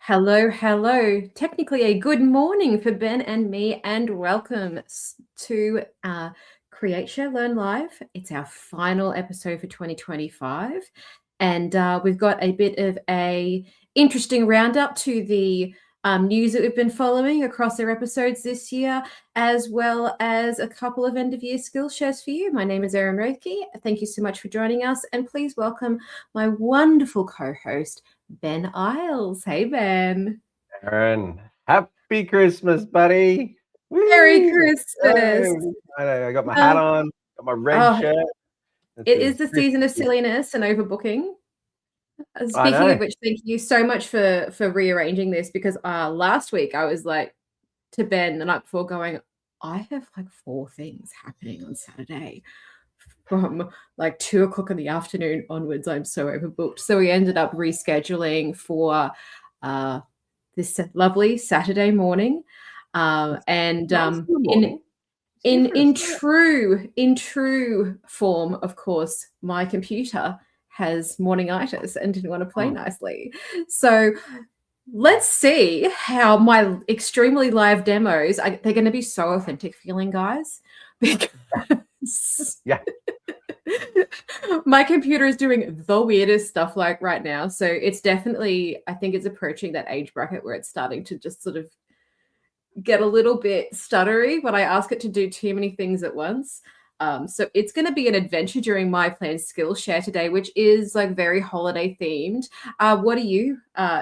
Hello, hello. Technically a good morning for Ben and me, and welcome to Create, Share, Learn Live. It's our final episode for 2025, and we've got a bit of a interesting roundup to the news that we've been following across our episodes this year, as well as a couple of end-of-year skill shares for you. My name is Erin. Thank you so much for joining us, and please welcome my wonderful co-host, Ben Isles. Hey, Ben. Erin, happy Christmas, buddy. Merry Woo! Christmas. I got my hat Uh, on, got my red oh, shirt. It it is says the season of Christmas. silliness and overbooking. I Speaking of know. which, thank you so much for rearranging this, because last week I was like to Ben the night before going, I have like 4 things happening on Saturday from like 2 o'clock in the afternoon onwards. I'm so overbooked. So we ended up rescheduling for this lovely Saturday morning. And Nice in the in morning. It's in different. in true form, of course, my computer has morningitis and didn't want to play nicely. So let's see how my extremely live demos, they're going to be so authentic feeling, guys, because Yeah. my computer is doing the weirdest stuff like right now. So it's definitely, I think it's approaching that age bracket where it's starting to just sort of get a little bit stuttery when I ask it to do too many things at once. So it's going to be an adventure during my planned skill share today, which is like very holiday themed. What do you,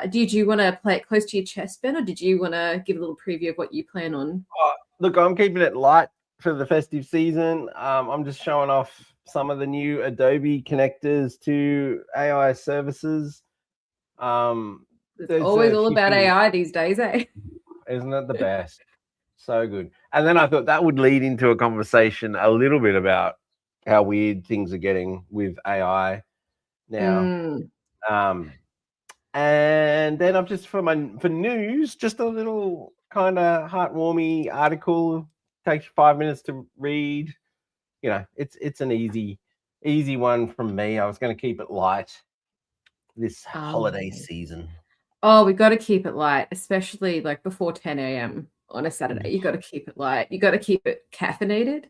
did you want to play it close to your chest, Ben, or did you want to give a little preview of what you plan on? Look, I'm keeping it light for the festive season. I'm just showing off some of the new Adobe connectors to AI services. It's always all about AI these days, eh? Isn't it the best? So good. And then I thought that would lead into a conversation a little bit about how weird things are getting with AI now. And then I've just for news, just a little kind of heartwarming article. Takes 5 minutes to read. You know, it's an easy one from me. I was going to keep it light this holiday season. Oh, we got to keep it light, especially like before 10 a.m. on a Saturday. You got to keep it light. You got to keep it caffeinated.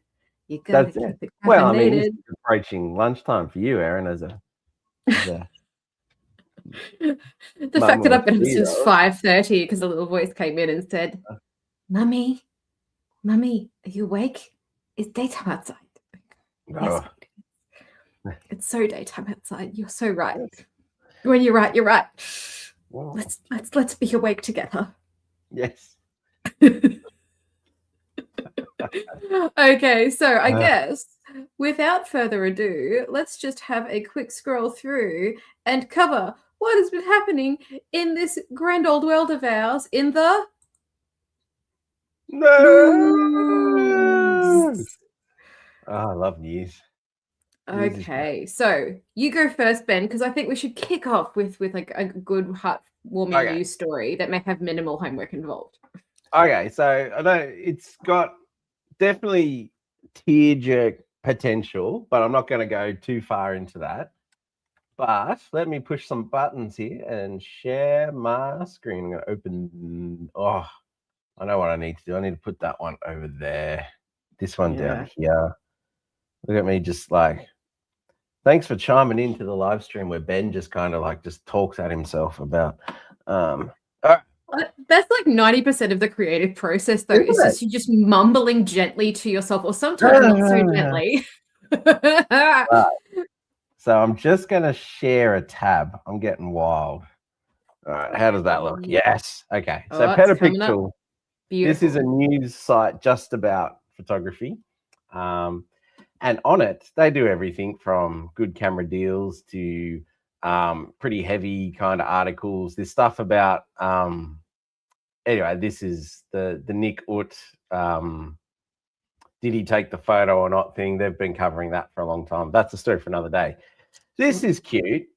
You got to keep it caffeinated. Well, I mean, this is approaching lunchtime for you, Erin, as a the fact that I've been up since 5:30 because a little voice came in and said, Mummy, are you awake? It's daytime outside. Yes, it's so daytime outside. You're so right. When you're right, you're right. Let's be awake together. Yes. Okay, so I guess without further ado, let's just have a quick scroll through and cover what has been happening in this grand old world of ours in the news. Oh, I love news. Okay, so you go first, Ben, because I think we should kick off with like a good heartwarming news story that may have minimal homework involved. Okay, so I know it's got definitely tear-jerk potential, but I'm not going to go too far into that. But let me push some buttons here and share my screen. I'm going to open. Oh, I know what I need to do. I need to put that one over there. This one down here. Look at me just like, thanks for chiming into the live stream where Ben just kind of like just talks at himself about. That's like 90% of the creative process, though. Is just you just mumbling gently to yourself, or sometimes not so gently. Right. So I'm just going to share a tab. I'm getting wild. All right. How does that look? Yes. Okay. So Petapixel. This is a news site just about photography. And on it, they do everything from good camera deals to pretty heavy kind of articles. There's stuff about, anyway, this is the Nick Ut, did he take the photo or not thing. They've been covering that for a long time. That's a story for another day. This is cute.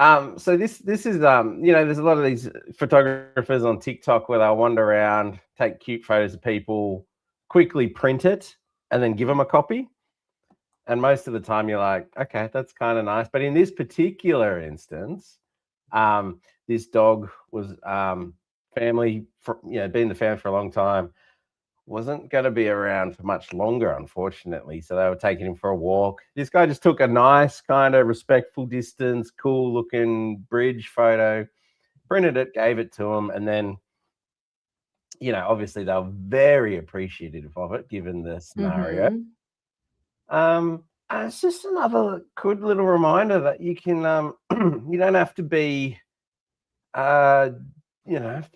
So this is, you know, there's a lot of these photographers on TikTok where they'll wander around, take cute photos of people, quickly print it, and then give them a copy. And most of the time you're like, okay, that's kind of nice. But in this particular instance, this dog was family, been in the family for a long time, wasn't going to be around for much longer, unfortunately. So they were taking him for a walk. This guy just took a nice kind of respectful distance, cool looking bridge photo, printed it, gave it to him, and then, obviously they were very appreciative of it, given the scenario. It's just another good little reminder that you can, you don't have to be,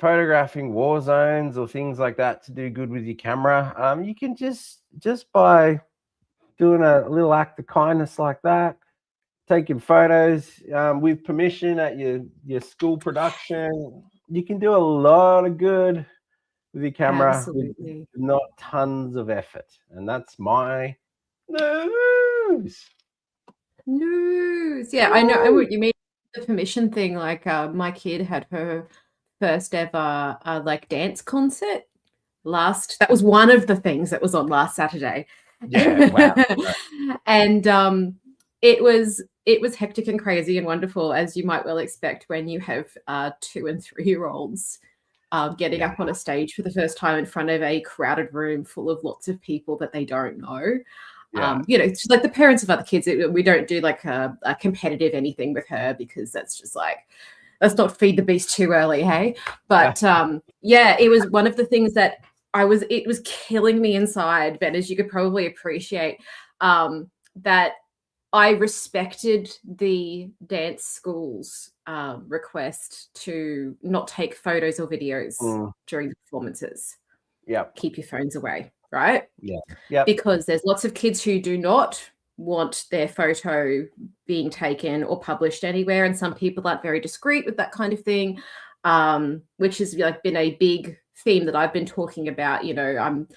photographing war zones or things like that to do good with your camera. You can just by doing a little act of kindness like that, taking photos with permission at your school production, you can do a lot of good with your camera. Absolutely. With not tons of effort. And that's my news. Yeah, I know what you mean. The permission thing, like my kid had her first ever like dance concert that was one of the things that was on last Saturday. Yeah, wow. And it was hectic and crazy and wonderful, as you might well expect when you have 2 and 3-year-olds getting up on a stage for the first time in front of a crowded room full of lots of people that they don't know. It's like the parents of other kids. We don't do like a competitive anything with her, because that's just like, let's not feed the beast too early, hey? But it was one of the things that it was killing me inside, Ben, as you could probably appreciate, that I respected the dance school's request to not take photos or videos during the performances. Keep your phones away, right? Because there's lots of kids who do not want their photo being taken or published anywhere, and some people aren't very discreet with that kind of thing, which has like been a big theme that I've been talking about. I'm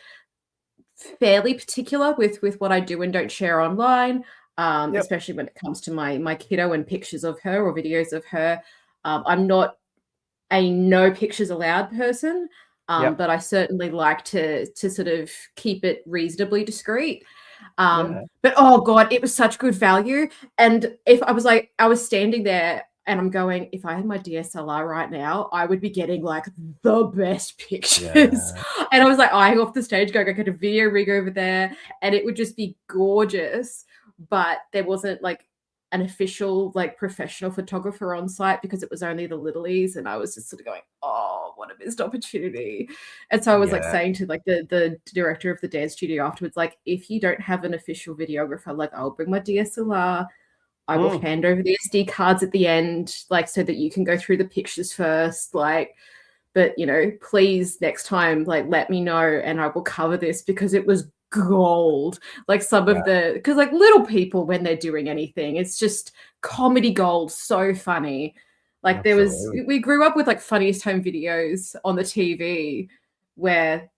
fairly particular with what I do and don't share online, especially when it comes to my kiddo and pictures of her or videos of her. I'm not a no pictures allowed person, but I certainly like to sort of keep it reasonably discreet. But oh God, it was such good value. And if I was standing there and I'm going, if I had my DSLR right now, I would be getting like the best pictures. And I was like eyeing off the stage, going, I got a video rig over there, and it would just be gorgeous. But there wasn't like an official like professional photographer on site, because it was only the littlies, and I was just sort of going, oh, what a missed opportunity. And so I was like saying to like the director of the dance studio afterwards, like, if you don't have an official videographer, like, I'll bring my DSLR, I will hand over the SD cards at the end, like, so that you can go through the pictures first, like, but please next time, like, let me know and I will cover this, because it was gold. Like some of because like little people, when they're doing anything, it's just comedy gold. So funny. Like we grew up with like Funniest Home Videos on the TV, where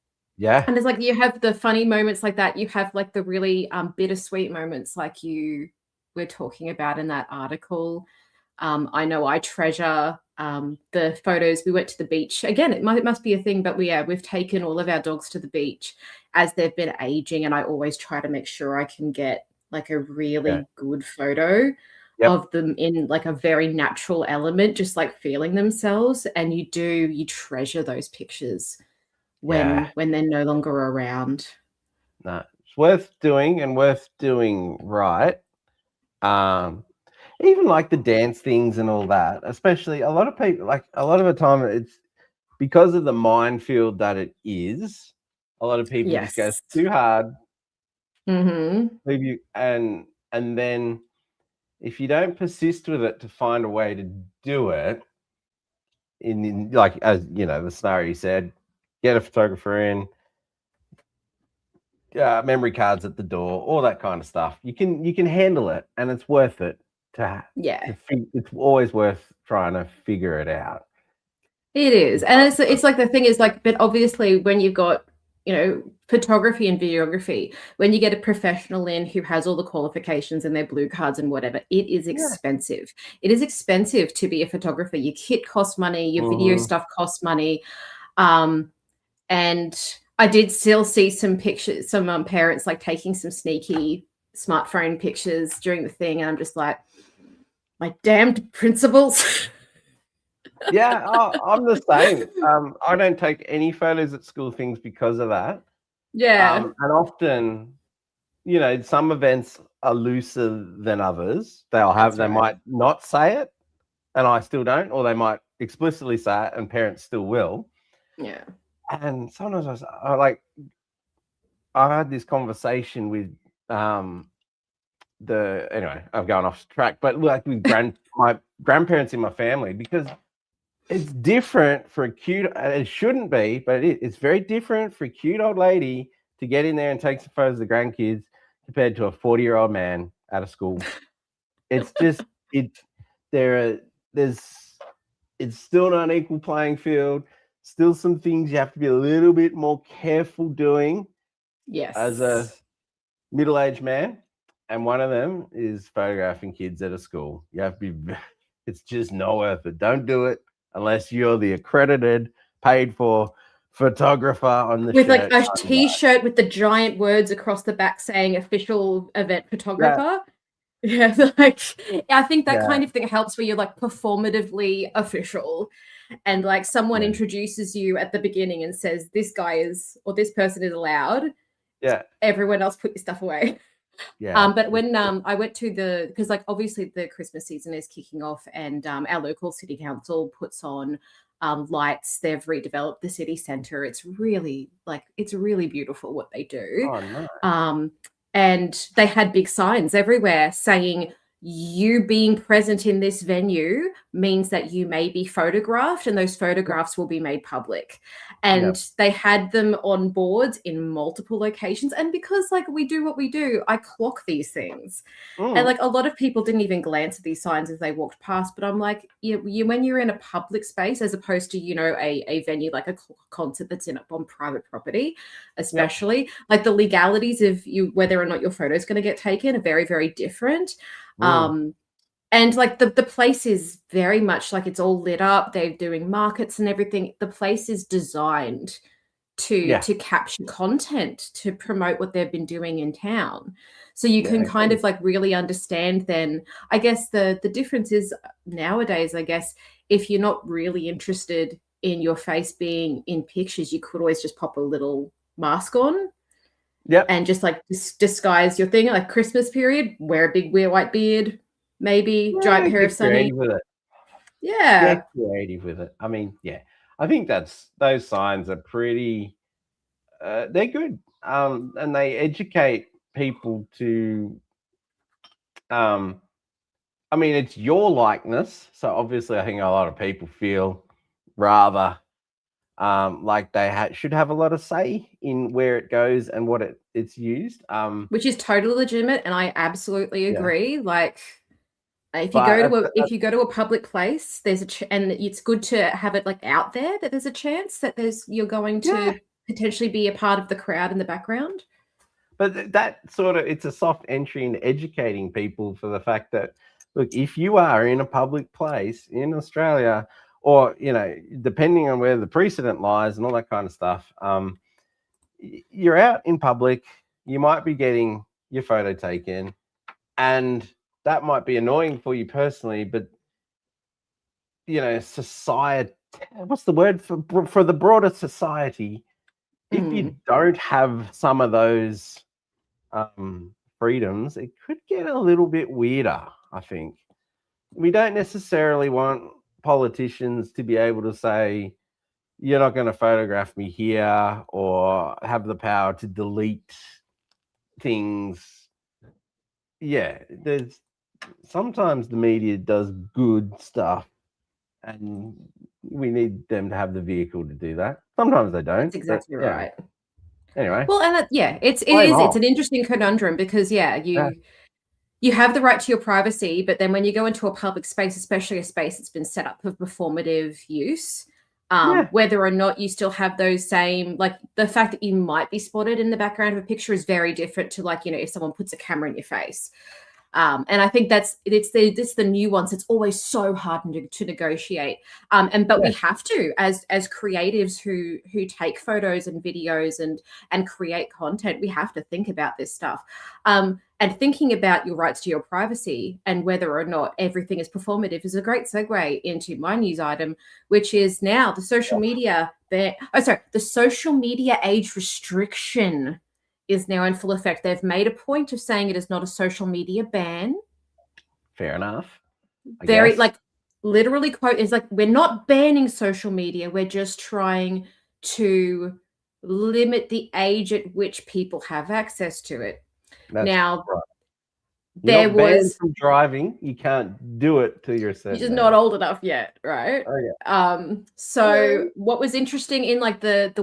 and it's like you have the funny moments like that, you have like the really bittersweet moments like you were talking about in that article. I know I treasure the photos. We went to the beach again. It must be a thing, but we've taken all of our dogs to the beach as they've been aging, and I always try to make sure I can get like a really good photo of them in like a very natural element, just like feeling themselves. And you treasure those pictures when they're no longer around. No, it's worth doing, and worth doing right. Even like the dance things and all that, especially a lot of people, like a lot of the time, it's because of the minefield that it is. A lot of people just go too hard, leave you, and then if you don't persist with it to find a way to do it, in like, as you know, the scenario you said, get a photographer in, memory cards at the door, all that kind of stuff. You can handle it, and it's worth it. It's always worth trying to figure it out. It is. And it's like the thing is like, but obviously when you've got photography and videography, when you get a professional in who has all the qualifications and their blue cards and whatever, it is expensive. It is expensive to be a photographer. Your kit costs money, your video stuff costs money. And I did still see some pictures, some parents like taking some sneaky smartphone pictures during the thing, and I'm just like, my damned principals. Yeah, I'm the same. I don't take any photos at school things because of that. Yeah. And often, some events are looser than others. That's They right. might not say it, and I still don't, or they might explicitly say it, and parents still will. Yeah. And sometimes I had this conversation with anyway, I'm going off track, but like with my grandparents in my family, because it's different for a cute. It shouldn't be, but it's very different for a cute old lady to get in there and take some photos of the grandkids compared to a 40-year-old man out of school. It's just it. There's it's still not an equal playing field. Still some things you have to be a little bit more careful doing as a Yes. middle-aged man, and one of them is photographing kids at a school. You have to be. It's just no worth it. Don't do it unless you're the accredited, paid for photographer on the With like shirt. a t-shirt with the giant words across the back saying official event Yeah, photographer. Yeah, like I think that yeah, kind of thing helps where you're like performatively official and like someone yeah, introduces you at the beginning and says this guy is or this person is allowed. yeah, Everyone else put your stuff away. yeah. But when I went to because like obviously the Christmas season is kicking off, and our local city council puts on lights. They've redeveloped the city centre. It's really beautiful what they do. Oh no. Um, and they had big signs everywhere saying you being present in this venue means that you may be photographed and those photographs will be made public. Yeah. And they had them on boards in multiple locations, and because like we do what we do, I clock these things. And Mm, like a lot of people didn't even glance at these signs as they walked past, but I'm like, when you're in a public space as opposed to a venue like a concert that's on private property, yep. especially like the legalities of you whether or not your photo is going to get taken are very very different. Mm, And like the place is very much like it's all lit up. They're doing markets and everything. The place is designed yeah. to capture content to promote what they've been doing in town. So you Yeah. can kind Agreed. of like really understand then. I guess the difference is nowadays, I guess, if you're not really interested in your face being in pictures, you could always just pop a little mask on Yep. and just like disguise your thing. Like Christmas period, wear a big weird white beard, maybe giant Yeah, pair of get sunnies. creative with it. Yeah. Get creative with it. I mean, yeah. I think those signs are pretty. They're good. And they educate people to. Um, I mean, it's your likeness, so obviously, I think a lot of people feel rather like they should have a lot of say in where it goes and what it's used. Which is totally legitimate, and I absolutely Yeah, agree. Like if you go but to a public place, there's and it's good to have it like out there that there's a chance that you're going yeah, to potentially be a part of the crowd in the background. but that sort of it's a soft entry into educating people for the fact that look, if you are in a public place in Australia, or depending on where the precedent lies and all that kind of stuff, you're out in public, you might be getting your photo taken, and that might be annoying for you personally, but society, what's the word for the broader society, if you Mm. don't have some of those freedoms, it could get a little bit weirder. I think we don't necessarily want politicians to be able to say you're not going to photograph me here, or have the power to delete things. Yeah, there's sometimes the media does good stuff, and we need them to have the vehicle to do that. Sometimes they That's don't, but exactly yeah. right. Anyway, Well, and it blame is it's off. an interesting conundrum because Yeah, you have the right to your privacy, but then when you go into a public space, especially a space that's been set up for performative use, yeah, whether or not you still have those same, like the fact that you might be spotted in the background of a picture is very different to like, if someone puts a camera in your face. And I think it's the nuance. It's always so hard to negotiate. But we have to, as creatives who take photos and videos and create content, we have to think about this stuff. And thinking about your rights to your privacy and whether or not everything is performative is a great segue into my news item, which is now the social media the social media age restriction is now in full effect. They've made a point of saying it is not a social media ban. Fair enough. Very, like, literally quote is like, we're not banning social media. We're just trying to limit the age at which people have access to it. Now, right. There You're not banned was from driving. You can't do it till you're certain. You're just not old enough yet, right? Oh, yeah. So what was interesting in like the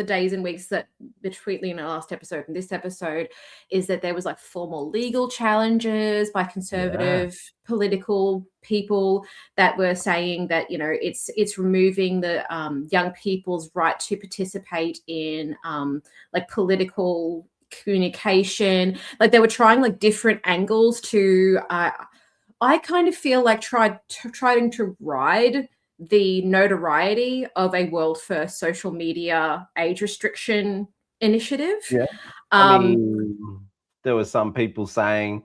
days and weeks that between the last episode and this episode is that there was like formal legal challenges by conservative political people that were saying that, you know, it's removing the young people's right to participate in like political communication. Like they were trying like different angles to I kind of feel like trying to ride the notoriety of a world first social media age restriction initiative. Yeah. I mean, there were some people saying,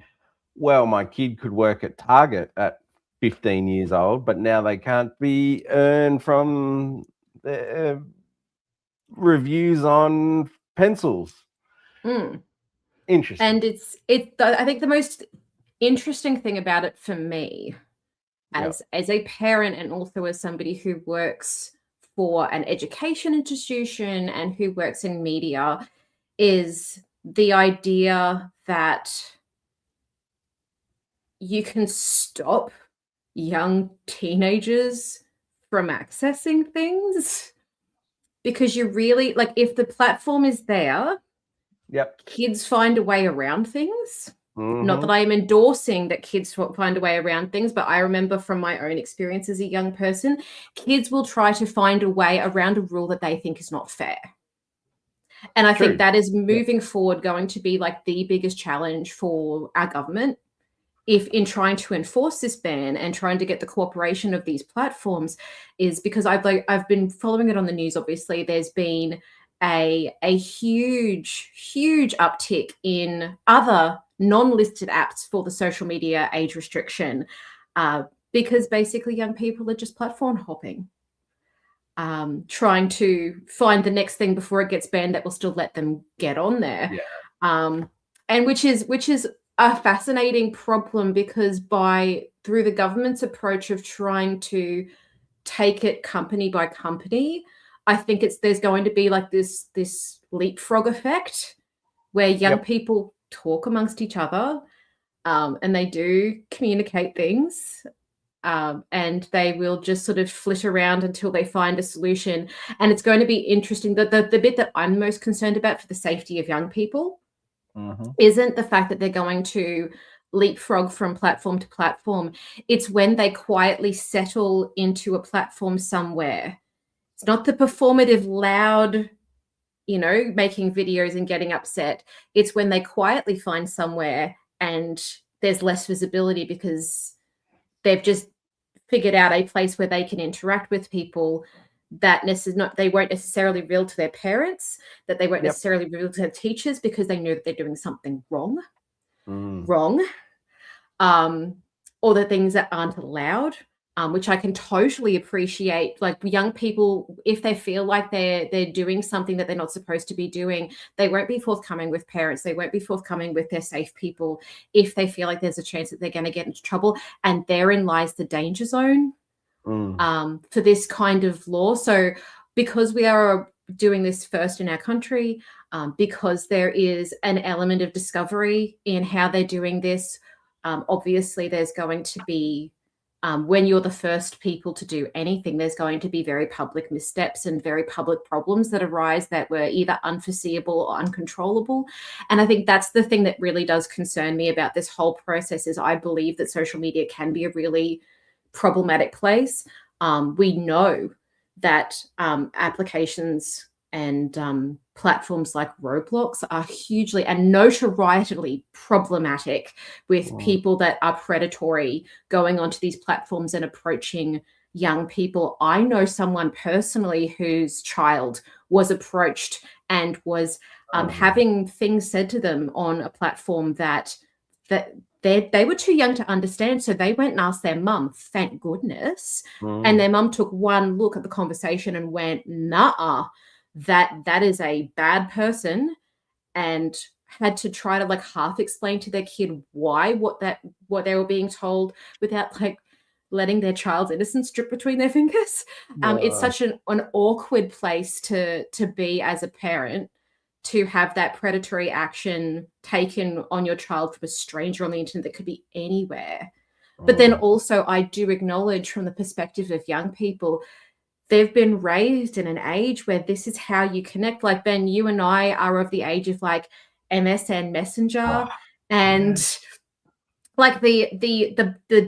well, my kid could work at Target at 15 years old, but now they can't be earned from the reviews on pencils. Interesting. And I think the most interesting thing about it for me as a parent and also as somebody who works for an education institution and who works in media is the idea that you can stop young teenagers from accessing things because you really, like, if the platform is there, kids find a way around things. Not that I am endorsing that kids find a way around things, but I remember from my own experience as a young person, kids will try to find a way around a rule that they think is not fair. And I think that is moving forward going to be like the biggest challenge for our government if in trying to enforce this ban and trying to get the cooperation of these platforms is because I've been following it on the news. Obviously, there's been a huge uptick in other non-listed apps for the social media age restriction because basically young people are just platform hopping, trying to find the next thing before it gets banned that will still let them get on there. And which is a fascinating problem because through the government's approach of trying to take it company by company, I think there's going to be like this leapfrog effect where young people talk amongst each other and they do communicate things and they will just sort of flit around until they find a solution. And it's going to be interesting. The bit that I'm most concerned about for the safety of young people isn't the fact that they're going to leapfrog from platform to platform. It's when they quietly settle into a platform somewhere. It's not the performative, loud, you know, making videos and getting upset. It's when they quietly find somewhere and there's less visibility because they've just figured out a place where they can interact with people that they won't necessarily reveal to their parents, that they won't necessarily reveal to their teachers because they know that they're doing something wrong, or the things that aren't allowed, which I can totally appreciate. Like young people, if they feel like they're doing something that they're not supposed to be doing, they won't be forthcoming with parents. They won't be forthcoming with their safe people if they feel like there's a chance that they're going to get into trouble. And therein lies the danger zone for this kind of law. So because we are doing this first in our country, because there is an element of discovery in how they're doing this, obviously there's going to be, when you're the first people to do anything, there's going to be very public missteps and very public problems that arise that were either unforeseeable or uncontrollable. And I think that's the thing that really does concern me about this whole process is I believe that social media can be a really problematic place. We know that applications platforms like Roblox are hugely and notorietily problematic with people that are predatory going onto these platforms and approaching young people. I know someone personally whose child was approached and was having things said to them on a platform that they were too young to understand. So they went and asked their mum, thank goodness. And their mum took one look at the conversation and went, nah, that is a bad person, and had to try to like half explain to their kid why what they were being told without like letting their child's innocence drip between their fingers. It's such an awkward place to be as a parent, to have that predatory action taken on your child from a stranger on the internet that could be anywhere. But then also I do acknowledge from the perspective of young people, they've been raised in an age where this is how you connect. Like, Ben, you and I are of the age of like MSN Messenger and like the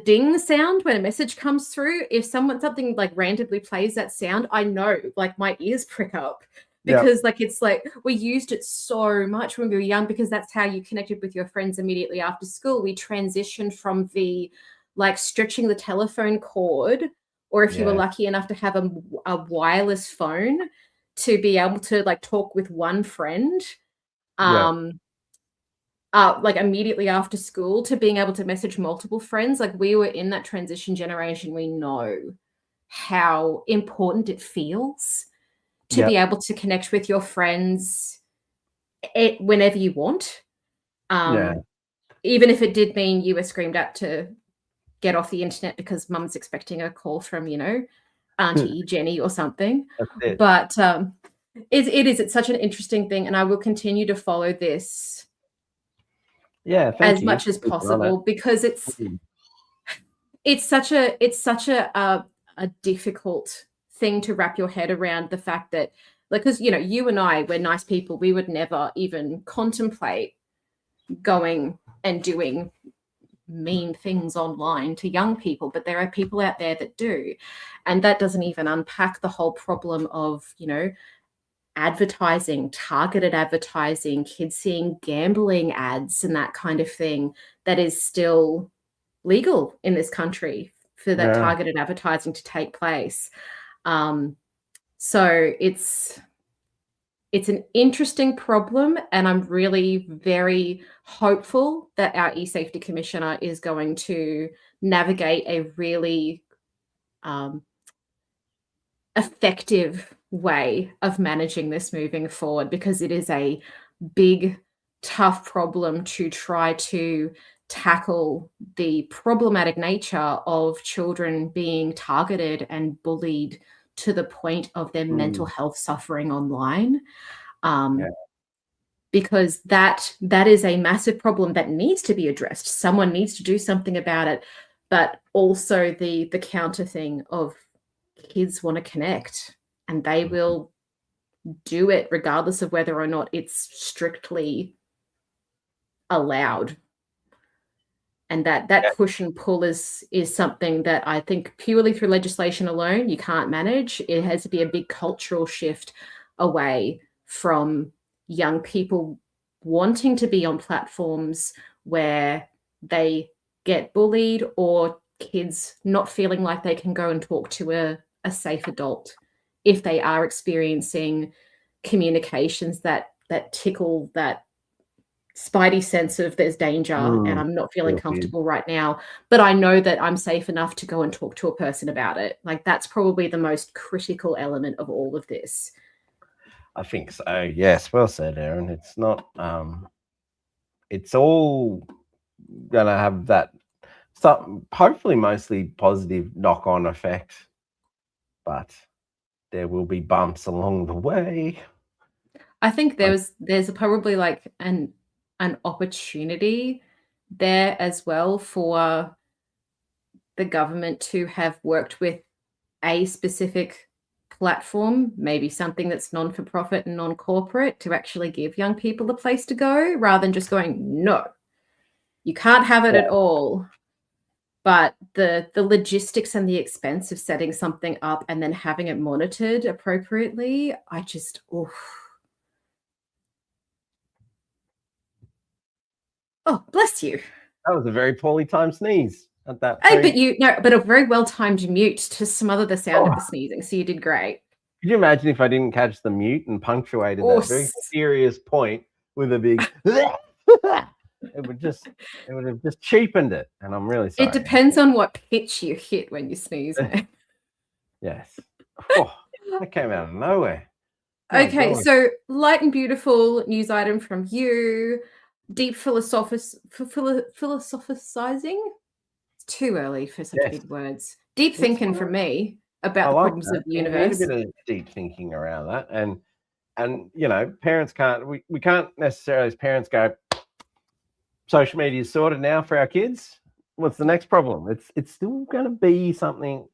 ding sound when a message comes through. If something like randomly plays that sound, I know like my ears prick up, because like it's like we used it so much when we were young, because that's how you connected with your friends immediately after school. We transitioned from the like stretching the telephone cord, or if you were lucky enough to have a wireless phone, to be able to like talk with one friend like immediately after school, to being able to message multiple friends. Like, we were in that transition generation. We know how important it feels to be able to connect with your friends whenever you want. Even if it did mean you were screamed at to get off the internet because mum's expecting a call from, Auntie Jenny or something. But it's such an interesting thing, and I will continue to follow this as much as possible, because it's such a difficult thing to wrap your head around, the fact that, like, because you and I, we're nice people, we would never even contemplate going and doing mean things online to young people, but there are people out there that do. And that doesn't even unpack the whole problem of advertising, targeted advertising, kids seeing gambling ads and that kind of thing, that is still legal in this country for that targeted advertising to take place. So it's an interesting problem, and I'm really very hopeful that our e-safety commissioner is going to navigate a really effective way of managing this moving forward, because it is a big, tough problem to try to tackle the problematic nature of children being targeted and bullied to the point of their mental health suffering online. Because that is a massive problem that needs to be addressed. Someone needs to do something about it. But also the counter thing of, kids want to connect, and they will do it regardless of whether or not it's strictly allowed. And that push and pull is something that I think purely through legislation alone you can't manage. It has to be a big cultural shift away from young people wanting to be on platforms where they get bullied, or kids not feeling like they can go and talk to a safe adult if they are experiencing communications that tickle that spidey sense of there's danger and I'm not feeling comfortable right now, but I know that I'm safe enough to go and talk to a person about it. Like, that's probably the most critical element of all of this. I think so. Yes, well said, Erin. It's not it's all gonna have that hopefully mostly positive knock-on effect, but there will be bumps along the way. I think there's probably like an opportunity there as well for the government to have worked with a specific platform, maybe something that's non-for-profit and non-corporate, to actually give young people a place to go, rather than just going, no, you can't have it at all. But the logistics and the expense of setting something up and then having it monitored appropriately, I just, oh, bless you. That was a very poorly timed sneeze at that Hey, very. but a very well timed mute to smother the sound Oh, of the sneezing. So you did great. could you imagine if I didn't catch the mute and punctuated Oh, that very serious point with a big it would have just cheapened it, and I'm really sorry. it depends on what pitch you hit when you sneeze, man. Yes. Oh, that came out of nowhere. Okay, so light and beautiful news item from you. Deep philosophizing. It's too early for such big words. Deep thinking from me about the problems of the universe. We need a bit of deep thinking around that, and parents can't. We can't necessarily as parents go, social media is sorted now for our kids. What's the next problem? It's still going to be something.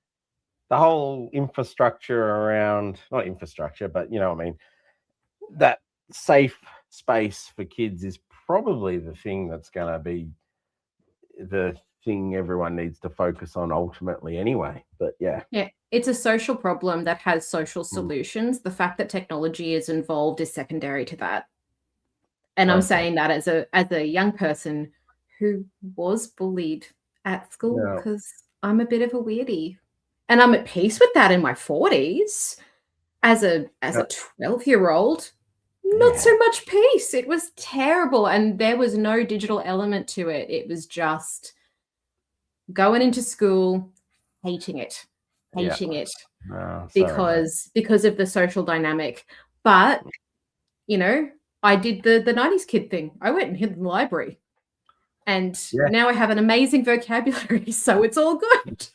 The whole infrastructure around, not infrastructure, but you know what I mean, that safe space for kids is probably the thing that's going to be the thing everyone needs to focus on ultimately anyway. But yeah, it's a social problem that has social solutions. The fact that technology is involved is secondary to that. And I'm saying that as a young person who was bullied at school because I'm a bit of a weirdie. And I'm at peace with that in my 40s. As a 12-year-old, not so much peace. It was terrible. And there was no digital element to it. It was just going into school, hating it because of the social dynamic. But, I did the 90s kid thing. I went and hid in the library. And now I have an amazing vocabulary, so it's all good.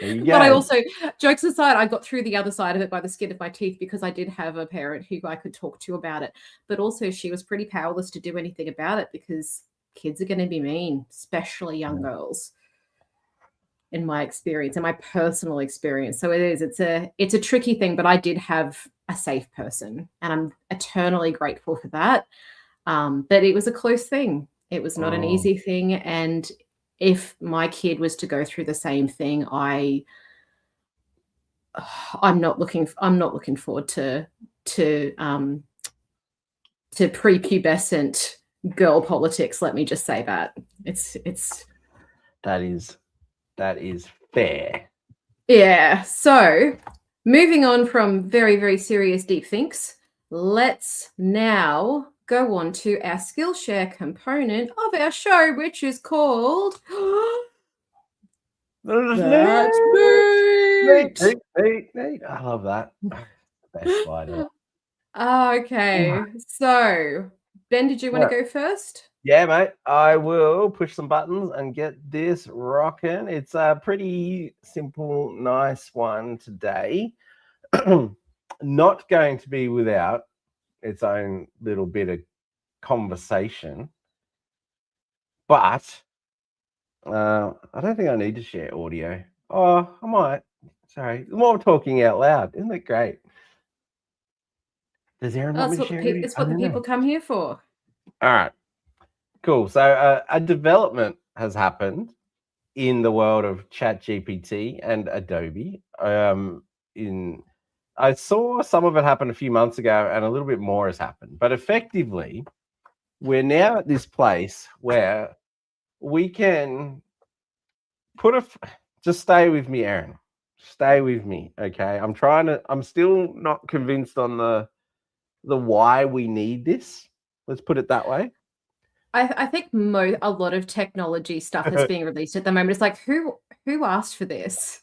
But I also, jokes aside, I got through the other side of it by the skin of my teeth because I did have a parent who I could talk to about it. But also she was pretty powerless to do anything about it because kids are going to be mean, especially young girls, in my experience and my personal experience. So it's a tricky thing, but I did have a safe person and I'm eternally grateful for that. But it was a close thing. It was not an easy thing. And if my kid was to go through the same thing, I'm not looking forward to prepubescent girl politics. Let me just say that that is fair. Yeah. So moving on from very, very serious deep thinks, let's now go on to our Skillshare component of our show, which is called That's Neat. I love that. Best slide. Okay. So, Ben, did you want to go first? Yeah, mate. I will push some buttons and get this rocking. It's a pretty simple, nice one today. Not going to be without its own little bit of conversation. But I don't think I need to share audio. Oh, I might. Sorry. More talking out loud. Isn't it great? Does Erin want me to share audio? It's what the people come here for. All right. Cool. So a development has happened in the world of ChatGPT and Adobe. I saw some of it happen a few months ago, and a little bit more has happened. But effectively, we're now at this place where we can just stay with me, Erin. Stay with me, okay? I'm still not convinced on the why we need this. Let's put it that way. I think a lot of technology stuff is being released at the moment. It's like, who asked for this?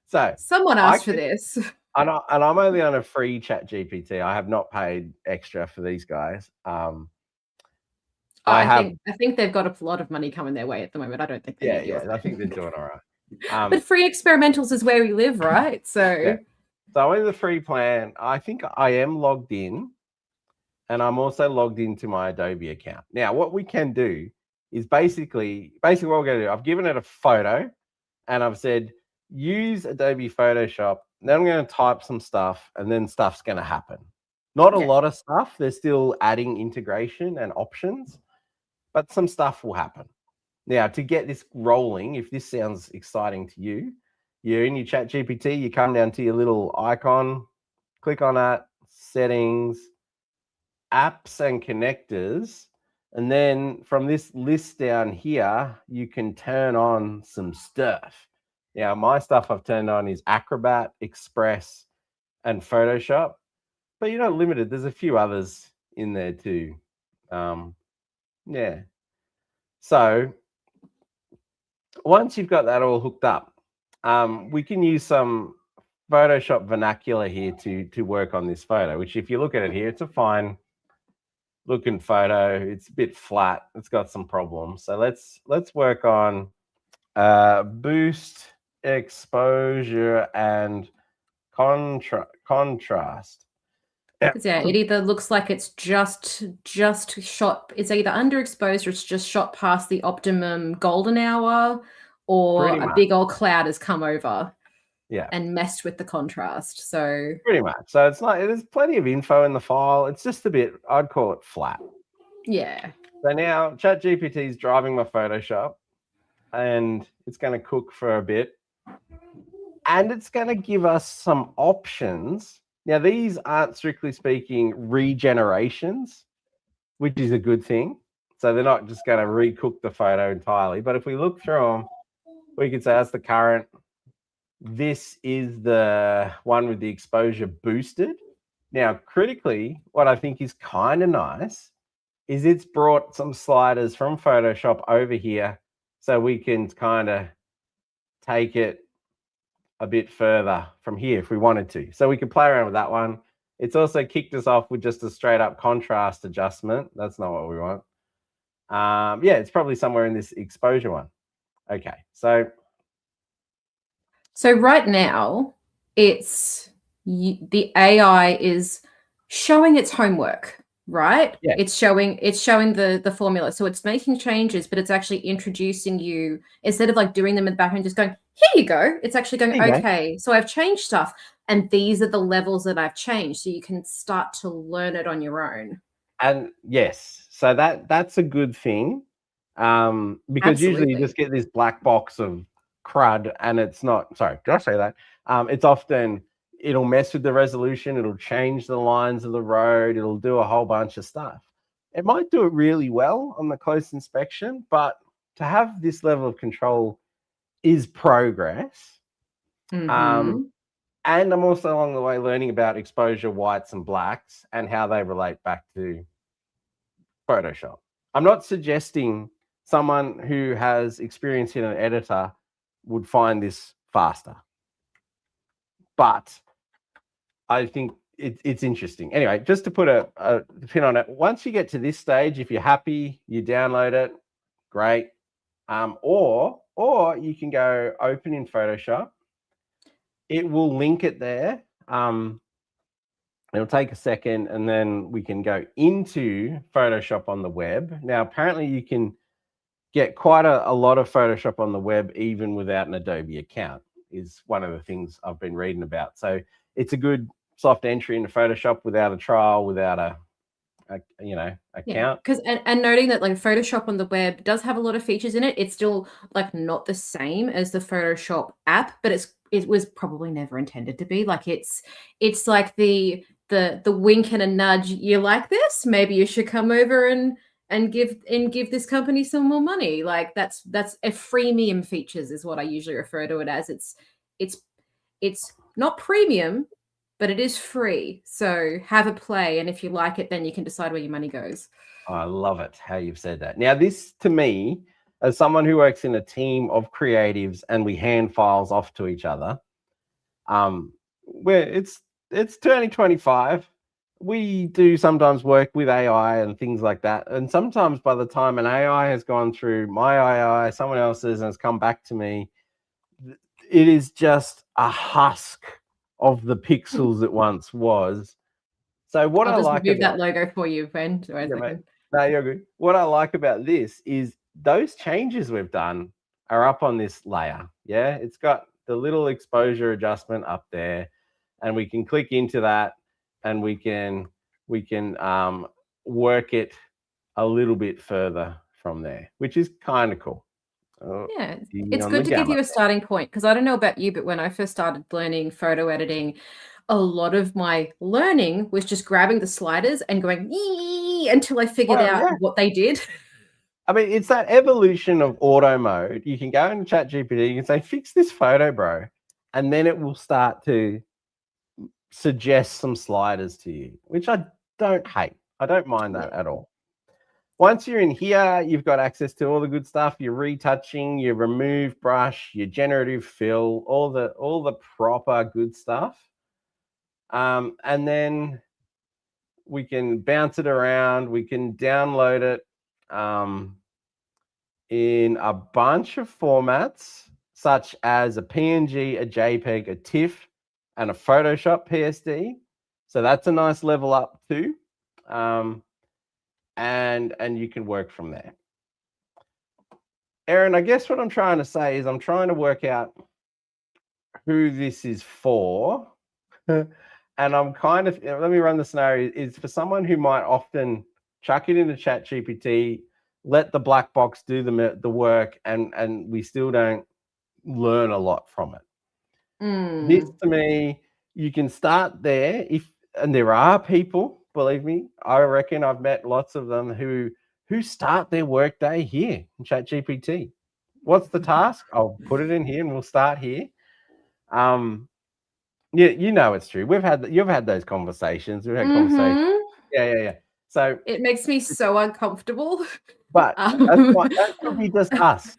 So someone asked for this. And I'm only on a free ChatGPT. I have not paid extra for these guys. I think they've got a lot of money coming their way at the moment. I don't think they need yours. I think they're doing all right. But free experimentals is where we live, right? So I'm in the free plan. I think I am logged in, and I'm also logged into my Adobe account. Now, what we can do is basically what we're going to do. I've given it a photo, and I've said use Adobe Photoshop. Then I'm going to type some stuff, and then stuff's going to happen. Not a lot of stuff. They're still adding integration and options, but some stuff will happen. Now, to get this rolling, if this sounds exciting to you, you're in your chat GPT, you come down to your little icon, click on that, settings, apps and connectors. And then from this list down here, you can turn on some stuff. Now, my stuff I've turned on is Acrobat, Express, and Photoshop, but you're not limited. There's a few others in there too. Yeah. So once you've got that all hooked up, we can use some Photoshop vernacular here to work on this photo, which if you look at it here, it's a fine looking photo. It's a bit flat. It's got some problems. So let's work on boost exposure and contrast. Because it either looks like it's just shot. It's either underexposed or it's just shot past the optimum golden hour, or Pretty a much. big old cloud has come over. Yeah. And messed with the contrast. So pretty much. So it's not. There's plenty of info in the file. It's just a bit. I'd call it flat. Yeah. So now ChatGPT is driving my Photoshop, and it's going to cook for a bit, and it's going to give us some options. Now, these aren't strictly speaking regenerations, which is a good thing. So they're not just going to recook the photo entirely. But if we look through them, we can say that's the current. This is the one with the exposure boosted. Now, critically, what I think is kind of nice is it's brought some sliders from Photoshop over here so we can kind of take it a bit further from here if we wanted to. So we can play around with that one. It's also kicked us off with just a straight up contrast adjustment. That's not what we want. Yeah, it's probably somewhere in this exposure one. Okay, so right now, it's the AI is showing its homework, right? Yeah. It's showing the formula. So it's making changes, but it's actually introducing you, instead of like doing them in the background, just going, here you go. It's actually going, okay, so I've changed stuff, and these are the levels that I've changed. So you can start to learn it on your own. And yes, so that's a good thing. Because usually you just get this black box of crud, and it's not. Sorry, did I say that? It's often it'll mess with the resolution. It'll change the lines of the road. It'll do a whole bunch of stuff. It might do it really well on the close inspection, but to have this level of control is progress. Mm-hmm. And I'm also along the way learning about exposure whites and blacks and how they relate back to Photoshop. I'm not suggesting someone who has experience in an editor would find this faster, but I think it's interesting. Anyway, just to put a pin on it, once you get to this stage, if you're happy, you download it, great. Or you can go open in Photoshop. It will link it there. It'll take a second, and then we can go into Photoshop on the web. Now, apparently you can get quite a lot of Photoshop on the web even without an Adobe account, is one of the things I've been reading about. So it's a good soft entry into Photoshop without a trial, without a account. Because and noting that like Photoshop on the web does have a lot of features in it. It's still like not the same as the Photoshop app, but it was probably never intended to be. Like it's like the wink and a nudge. You like this? Maybe you should come over and give this company some more money. Like that's a freemium features is what I usually refer to it as. It's not premium, but it is free. So have a play, and if you like it, then you can decide where your money goes. I love it how you've said that. Now, this to me, as someone who works in a team of creatives and we hand files off to each other, where it's 2025, we do sometimes work with AI and things like that. And sometimes by the time an AI has gone through my AI, someone else's, and has come back to me, it is just a husk of the pixels it once was. So what I'll I just like remove about that logo for you, friend. no, you're good. What I like about this is those changes we've done are up on this layer. Yeah, it's got the little exposure adjustment up there, and we can click into that, and we can work it a little bit further from there, which is kind of cool. Oh, Yeah, easy it's on the good to give gamma. you a starting point, because I don't know about you, but when I first started learning photo editing, a lot of my learning was just grabbing the sliders and going "Ee," until I figured Well, out yeah. what they did. I mean, it's that evolution of auto mode. You can go into ChatGPT, you can say, fix this photo, bro. And then it will start to suggest some sliders to you, which I don't hate. I don't mind that at all. Once you're in here, you've got access to all the good stuff, your retouching, your remove brush, your generative fill, all the proper good stuff. And then we can bounce it around. We can download it in a bunch of formats, such as a PNG, a JPEG, a TIFF, and a Photoshop PSD. So that's a nice level up too. And you can work from there. Erin, I guess what I'm trying to say is I'm trying to work out who this is for. And I'm kind of, let me run the scenario, is for someone who might often chuck it into ChatGPT, let the black box do the work, and we still don't learn a lot from it. This, to me, you can start there, and there are people, believe me, I reckon I've met lots of them who start their workday here in ChatGPT. What's the task? I'll put it in here and we'll start here. Yeah, you know it's true. You've had those conversations. We've had conversations. Yeah. So It makes me so uncomfortable. but Um, that could be just us.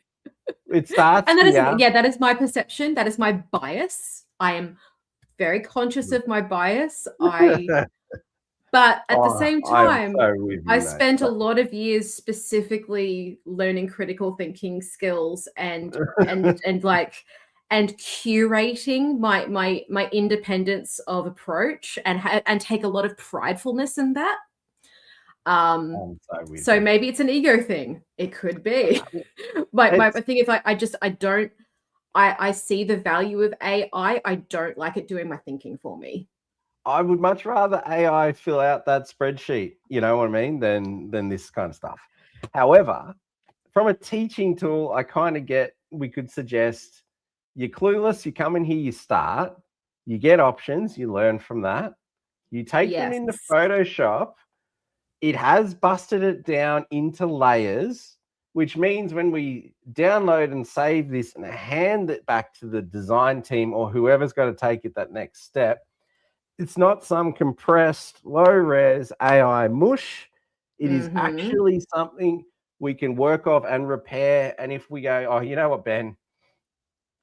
It starts and here. that is my perception. That is my bias. I am very conscious of my bias. But at the same I'm time, so with I you, mate. spent a lot of years specifically learning critical thinking skills and like and curating my independence of approach and take a lot of pridefulness in that. I'm so with So you. maybe it's an ego thing. It could be. My thing is I see the value of AI. I don't like it doing my thinking for me. I would much rather AI fill out that spreadsheet, you know what I mean, than this kind of stuff. However, from a teaching tool, I kind of get, we could suggest you're clueless, you come in here, you start, you get options, you learn from that, you take them Yes. into Photoshop. It has busted it down into layers, which means when we download and save this and hand it back to the design team or whoever's got to take it that next step, it's not some compressed low res AI mush. It is actually something we can work off and repair. And if we go, oh, you know what, Ben,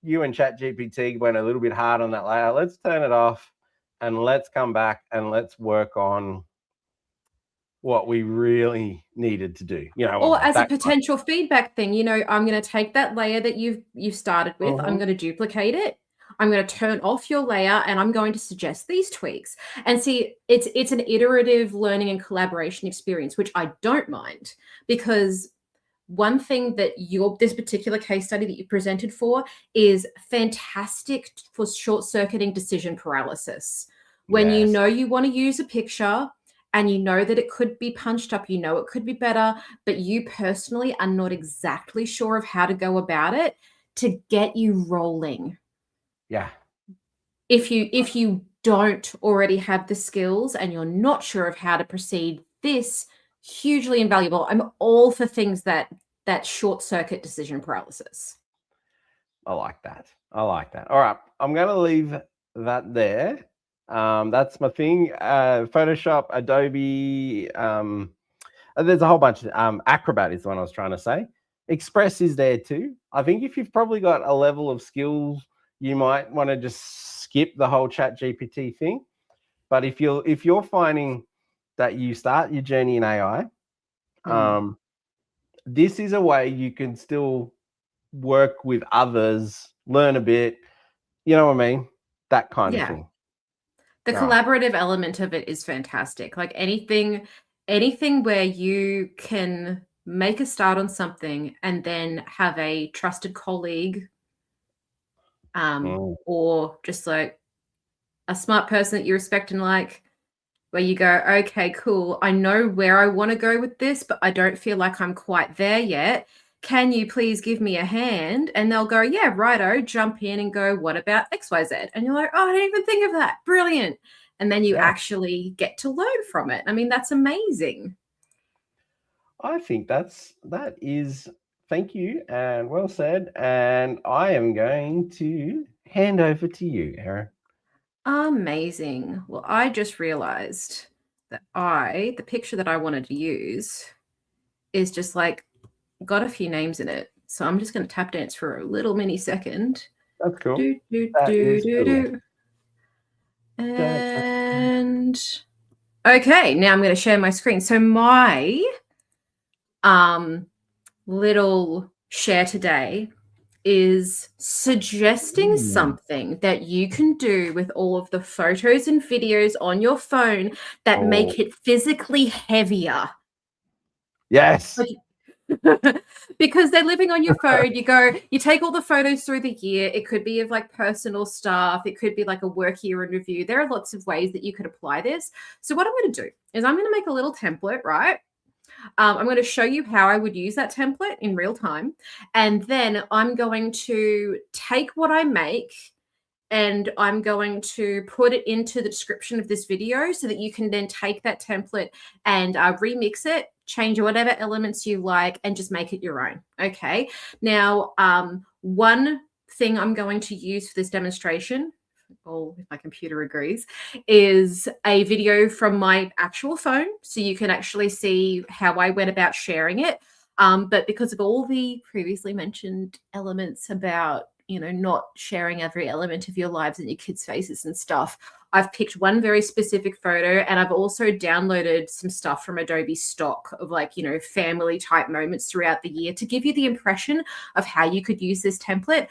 you and ChatGPT went a little bit hard on that layer, let's turn it off and let's come back and let's work on what we really needed to do. You know what I Or mean? as a That kind potential feedback thing, I'm going to take that layer that you've started with, I'm going to duplicate it. I'm going to turn off your layer and I'm going to suggest these tweaks. And see, it's an iterative learning and collaboration experience, which I don't mind, because one thing that this particular case study that you presented for is fantastic for short-circuiting decision paralysis. When you Yes. know you want to use a picture and you know that it could be punched up, you know it could be better, but you personally are not exactly sure of how to go about it, to get you rolling. Yeah. If you don't already have the skills and you're not sure of how to proceed, this hugely invaluable. I'm all for things that short circuit decision paralysis. I like that. All right. I'm going to leave that there. That's my thing. Photoshop, Adobe. There's a whole bunch of Acrobat is the one I was trying to say. Express is there too. I think if you've probably got a level of skills, you might want to just skip the whole Chat GPT thing. But if you're finding that you start your journey in AI, this is a way you can still work with others, learn a bit, you know what I mean? That kind of Yeah. thing. The collaborative element of it is fantastic. Like anything where you can make a start on something and then have a trusted colleague, or just like a smart person that you respect and like, where you go, okay, cool, I know where I want to go with this, but I don't feel like I'm quite there yet. can you please give me a hand? And they'll go, yeah, righto, jump in and go, what about XYZ? And you're like, oh, I didn't even think of that. Brilliant. And then you actually get to learn from it. I mean, that's amazing. I think that is, thank you and well said. And I am going to hand over to you, Erin. Amazing. Well, I just realized that the picture that I wanted to use is just like got a few names in it. So I'm just going to tap dance for a little mini second. That's cool. That is cool. And okay, now I'm going to share my screen. So my little share today is suggesting something that you can do with all of the photos and videos on your phone that make it physically heavier. Yes. Because they're living on your phone. You take all the photos through the year. It could be of like personal stuff. It could be like a work year in review. There are lots of ways that you could apply this. So what I'm going to do is I'm going to make a little template, right? I'm going to show you how I would use that template in real time. And then I'm going to take what I make and I'm going to put it into the description of this video so that you can then take that template and remix it, change whatever elements you like, and just make it your own. Okay. Now, one thing I'm going to use for this demonstration, if my computer agrees, is a video from my actual phone. So you can actually see how I went about sharing it. But because of all the previously mentioned elements about not sharing every element of your lives and your kids' faces and stuff, I've picked one very specific photo, and I've also downloaded some stuff from Adobe Stock of family type moments throughout the year to give you the impression of how you could use this template.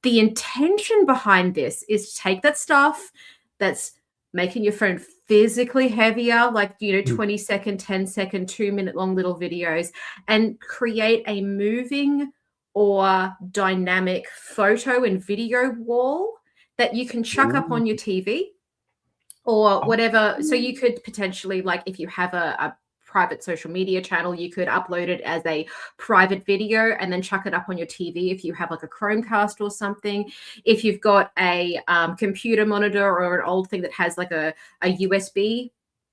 The intention behind this is to take that stuff that's making your phone physically heavier, like 20-second, 10-second, 2-minute long little videos, and create a moving or dynamic photo and video wall that you can chuck up on your TV or whatever. So you could potentially, like if you have a private social media channel, you could upload it as a private video and then chuck it up on your TV if you have like a Chromecast or something. If you've got a computer monitor or an old thing that has like a USB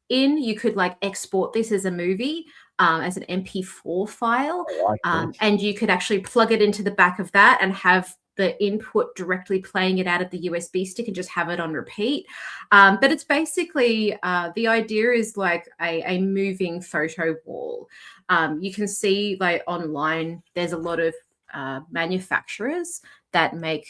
in, you could like export this as a movie, as an MP4 file, and you could actually plug it into the back of that and have the input directly playing it out of the USB stick and just have it on repeat. But it's basically, the idea is like a moving photo wall. You can see like online, there's a lot of manufacturers that make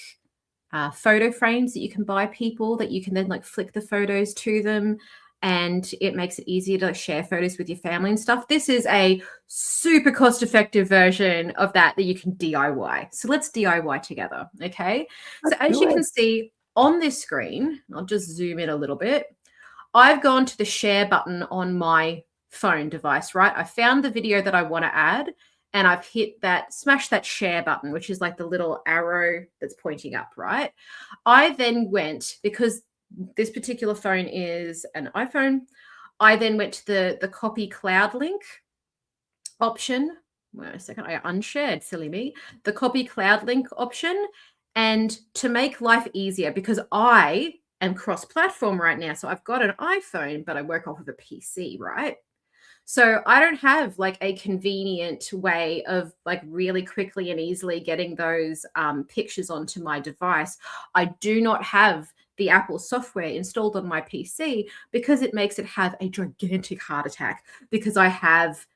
photo frames that you can buy people that you can then like flick the photos to them. And it makes it easier to share photos with your family and stuff. This is a super cost-effective version of that you can DIY. So let's DIY together, okay? So as you can see on this screen, I'll just zoom in a little bit. I've gone to the share button on my phone device, right? I found the video that I want to add, and I've hit that, smash that share button, which is like the little arrow that's pointing up, right? I then went, because this particular phone is an iPhone, I then went to the copy cloud link option. Wait a second, I unshared, silly me. The copy cloud link option. And to make life easier, because I am cross-platform right now, so I've got an iPhone, but I work off of a PC, right? So I don't have like a convenient way of like really quickly and easily getting those pictures onto my device. I do not have the Apple software installed on my PC because it makes it have a gigantic heart attack, because I have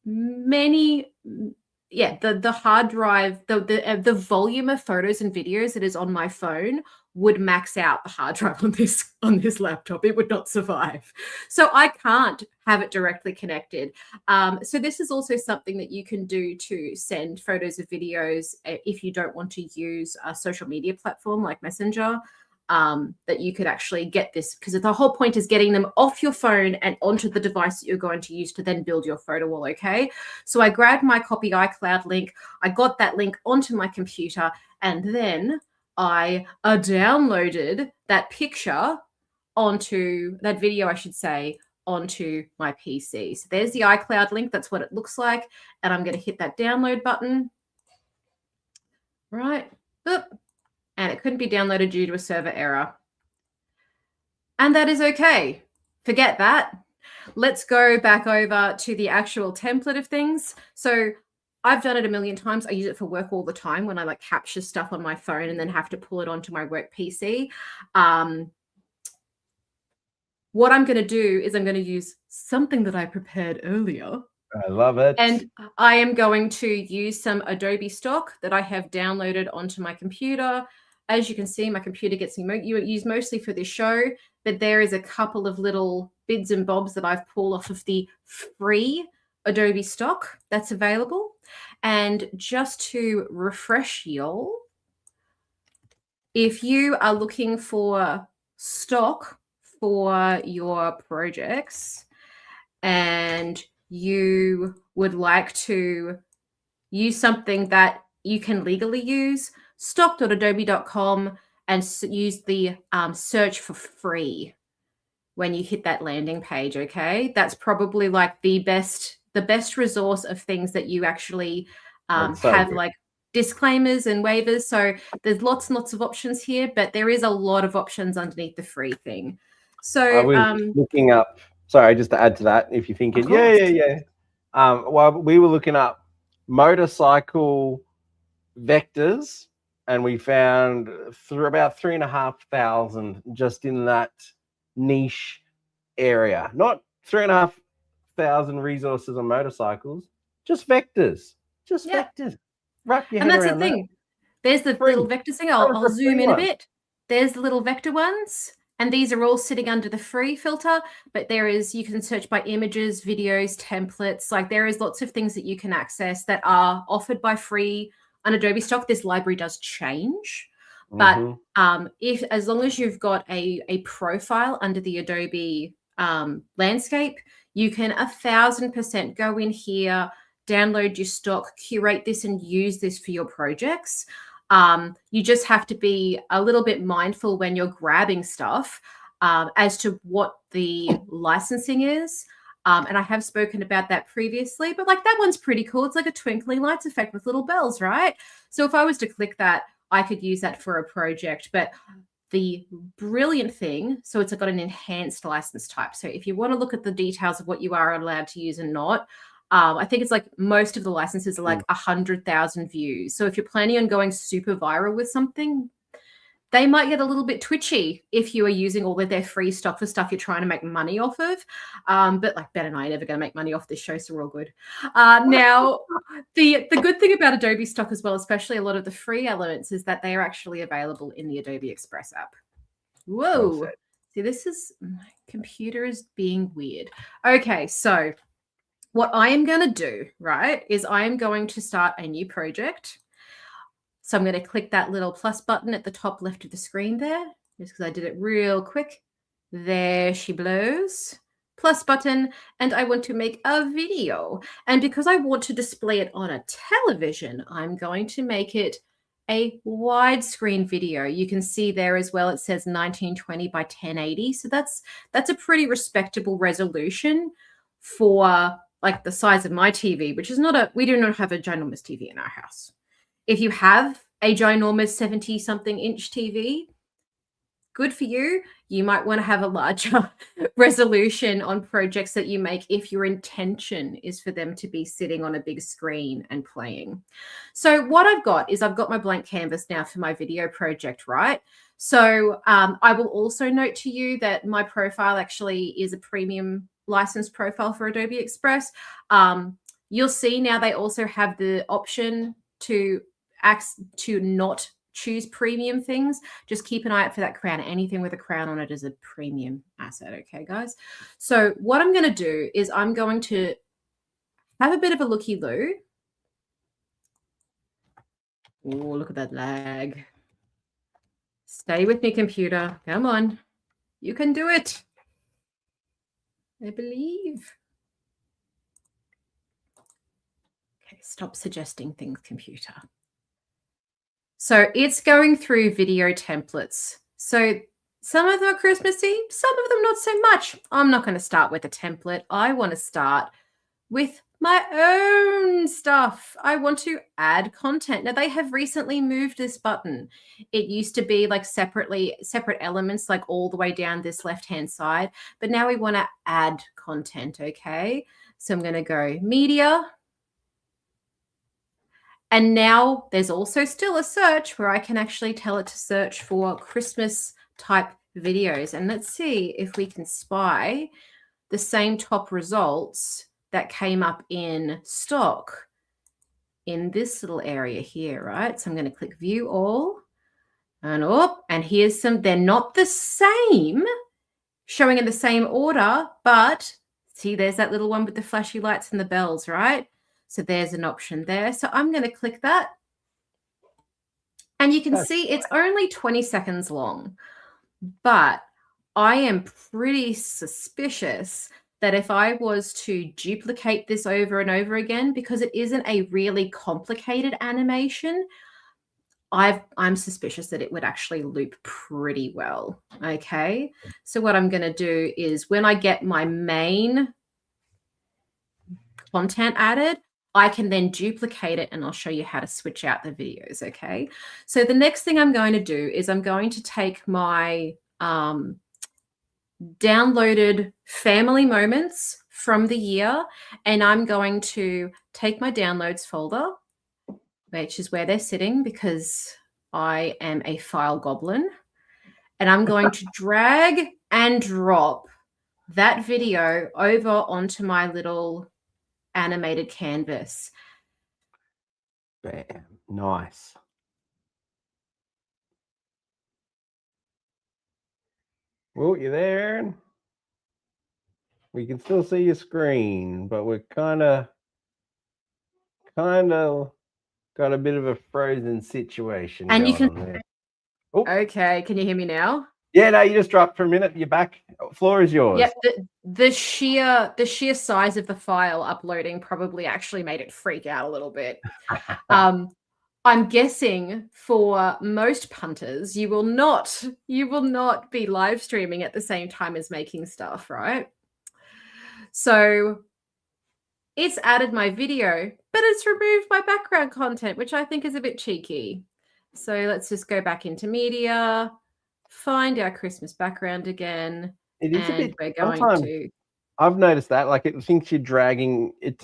many, the hard drive, the volume of photos and videos that is on my phone would max out the hard drive on this laptop. It would not survive. So I can't have it directly connected. So this is also something that you can do to send photos or videos if you don't want to use a social media platform like Messenger. That you could actually get this, because the whole point is getting them off your phone and onto the device that you're going to use to then build your photo wall, okay? So I grabbed my Copy iCloud link, I got that link onto my computer, and then I downloaded that picture onto, that video I should say, onto my PC. So there's the iCloud link. That's what it looks like. And I'm going to hit that download button. Right. Boop. And it couldn't be downloaded due to a server error. And that is okay. Forget that. Let's go back over to the actual template of things. So I've done it a million times. I use it for work all the time when I like capture stuff on my phone and then have to pull it onto my work PC. What I'm going to do is I'm going to use something that I prepared earlier. I love it. And I am going to use some Adobe stock that I have downloaded onto my computer. As you can see, my computer gets used mostly for this show, but there is a couple of little bits and bobs that I've pulled off of the free Adobe stock that's available. And just to refresh y'all, if you are looking for stock for your projects and you would like to use something that you can legally use, stock.adobe.com, and use the search for free when you hit that landing page. Okay, that's probably like the best resource of things that you actually have good. Like disclaimers and waivers. So there's lots and lots of options here, but there is a lot of options underneath the free thing. So I was looking up, sorry, just to add to that, if you're thinking, yeah. Well, we were looking up motorcycle vectors, and we found through about 3,500 just in that niche area. Not 3,500 resources on motorcycles, just vectors. Just vectors. Wrap your head around that. And that's the thing. There's the little vectors thing. I'll zoom in a bit. There's the little vector ones. And these are all sitting under the free filter, but you can search by images, videos, templates. Like there is lots of things that you can access that are offered by free on Adobe stock. This library does change, but as long as you've got a profile under the Adobe landscape, you can 1,000% go in here, download your stock, curate this, and use this for your projects. You just have to be a little bit mindful when you're grabbing stuff as to what the licensing is. And I have spoken about that previously, but like that one's pretty cool. It's like a twinkling lights effect with little bells, right? So if I was to click that, I could use that for a project. But the brilliant thing, so it's got an enhanced license type. So if you want to look at the details of what you are allowed to use and not, I think it's like most of the licenses are like 100,000 views. So if you're planning on going super viral with something, they might get a little bit twitchy if you are using all of their free stock for stuff you're trying to make money off of. But like Ben and I are never going to make money off this show, so we're all good. Now, the good thing about Adobe stock as well, especially a lot of the free elements, is that they are actually available in the Adobe Express app. Whoa. See, my computer is being weird. Okay, so what I am going to do, right, is I am going to start a new project. So I'm going to click that little plus button at the top left of the screen there, just because I did it real quick. There she blows. Plus button, and I want to make a video. And because I want to display it on a television, I'm going to make it a widescreen video. You can see there as well, it says 1920 by 1080. So that's a pretty respectable resolution for like the size of my TV, which is we do not have a ginormous TV in our house. If you have a ginormous 70-something inch TV, good for you. You might want to have a larger resolution on projects that you make if your intention is for them to be sitting on a big screen and playing. So what I've got my blank canvas now for my video project, right? So I will also note to you that my profile actually is a premium license profile for Adobe Express. You'll see now they also have the option to not choose premium things. Just keep an eye out for that crown. Anything with a crown on it is a premium asset. Okay, guys. So what I'm going to do is I'm going to have a bit of a looky-loo. Oh, look at that lag. Stay with me, computer. Come on. You can do it. I believe. Okay, stop suggesting things, computer. So it's going through video templates. So Some of them are Christmassy, some of them not so much. I'm not going to start with a template. I want to start with my own stuff. I want to add content. Now, they have recently moved this button. It used to be like separate elements, like all the way down this left-hand side, but now we want to add content, okay? So I'm going to go media. And now there's also still a search where I can actually tell it to search for Christmas type videos. And let's see if we can spy the same top results that came up in stock in this little area here, right? So I'm going to click view all and here's some, they're not the same, showing in the same order, but see, there's that little one with the flashy lights and the bells, right? So there's an option there. So I'm going to click that. And you can see it's only 20 seconds long, but I am pretty suspicious that if I was to duplicate this over and over again, because it isn't a really complicated animation, I'm suspicious that it would actually loop pretty well. Okay. So what I'm going to do is when I get my main content added, I can then duplicate it and I'll show you how to switch out the videos. Okay. So the next thing I'm going to do is I'm going to take my downloaded family moments from the year, and I'm going to take my downloads folder, which is where they're sitting because I am a file goblin, and I'm going to drag and drop that video over onto my little animated canvas. Bam. Nice. Well, you there, Erin? We can still see your screen, but we're kind of got a bit of a frozen situation And you going can, on there. Oh, okay, can you hear me now? yeah, no, you just dropped for a minute. You're back. Floor is yours. Yep, the sheer size of the file uploading probably actually made it freak out a little bit. I'm guessing for most punters, you will not be live streaming at the same time as making stuff, right? So it's added my video, but it's removed my background content, which I think is a bit cheeky. So let's just go back into media, find our Christmas background again. It is a bit. We're going to. I've noticed that, like, it thinks you're dragging it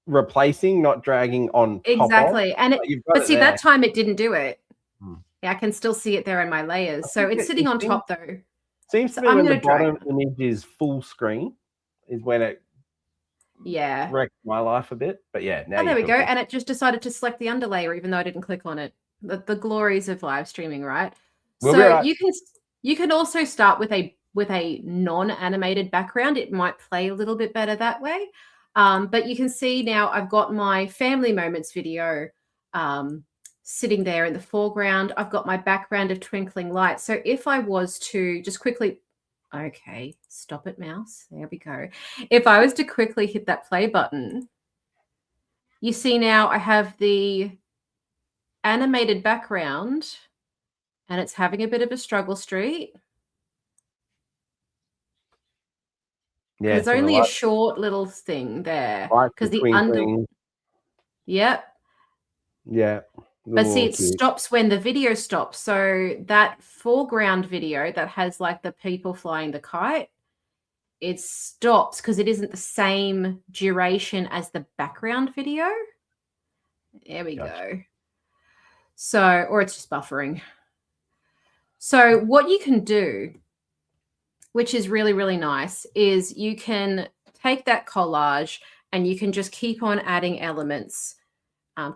replacing, not dragging on top Exactly. of. And but see, there. that time it didn't do it. Yeah, I can still see it there in my layers. So it's sitting on top though. Seems to me when the bottom image is full screen is when it wrecked my life a bit. But yeah, now there we go. And it just decided to select the underlayer even though I didn't click on it. The glories of live streaming, right? So you can also start with a non-animated background. It might play a little bit better that way. But you can see now I've got my family moments video sitting there in the foreground. I've got my background of twinkling lights. So if I was to just quickly, okay, stop it, mouse. There we go. If I was to quickly hit that play button, you see now I have the animated background and it's having a bit of a struggle street. Yeah, there's only a short little thing there because the Yep. Yeah. But see, it stops when the video stops. So that foreground video that has like the people flying the kite, it stops because it isn't the same duration as the background video. There we go. So, or it's just buffering. So what you can do, which is really, really nice, is you can take that collage and you can just keep on adding elements.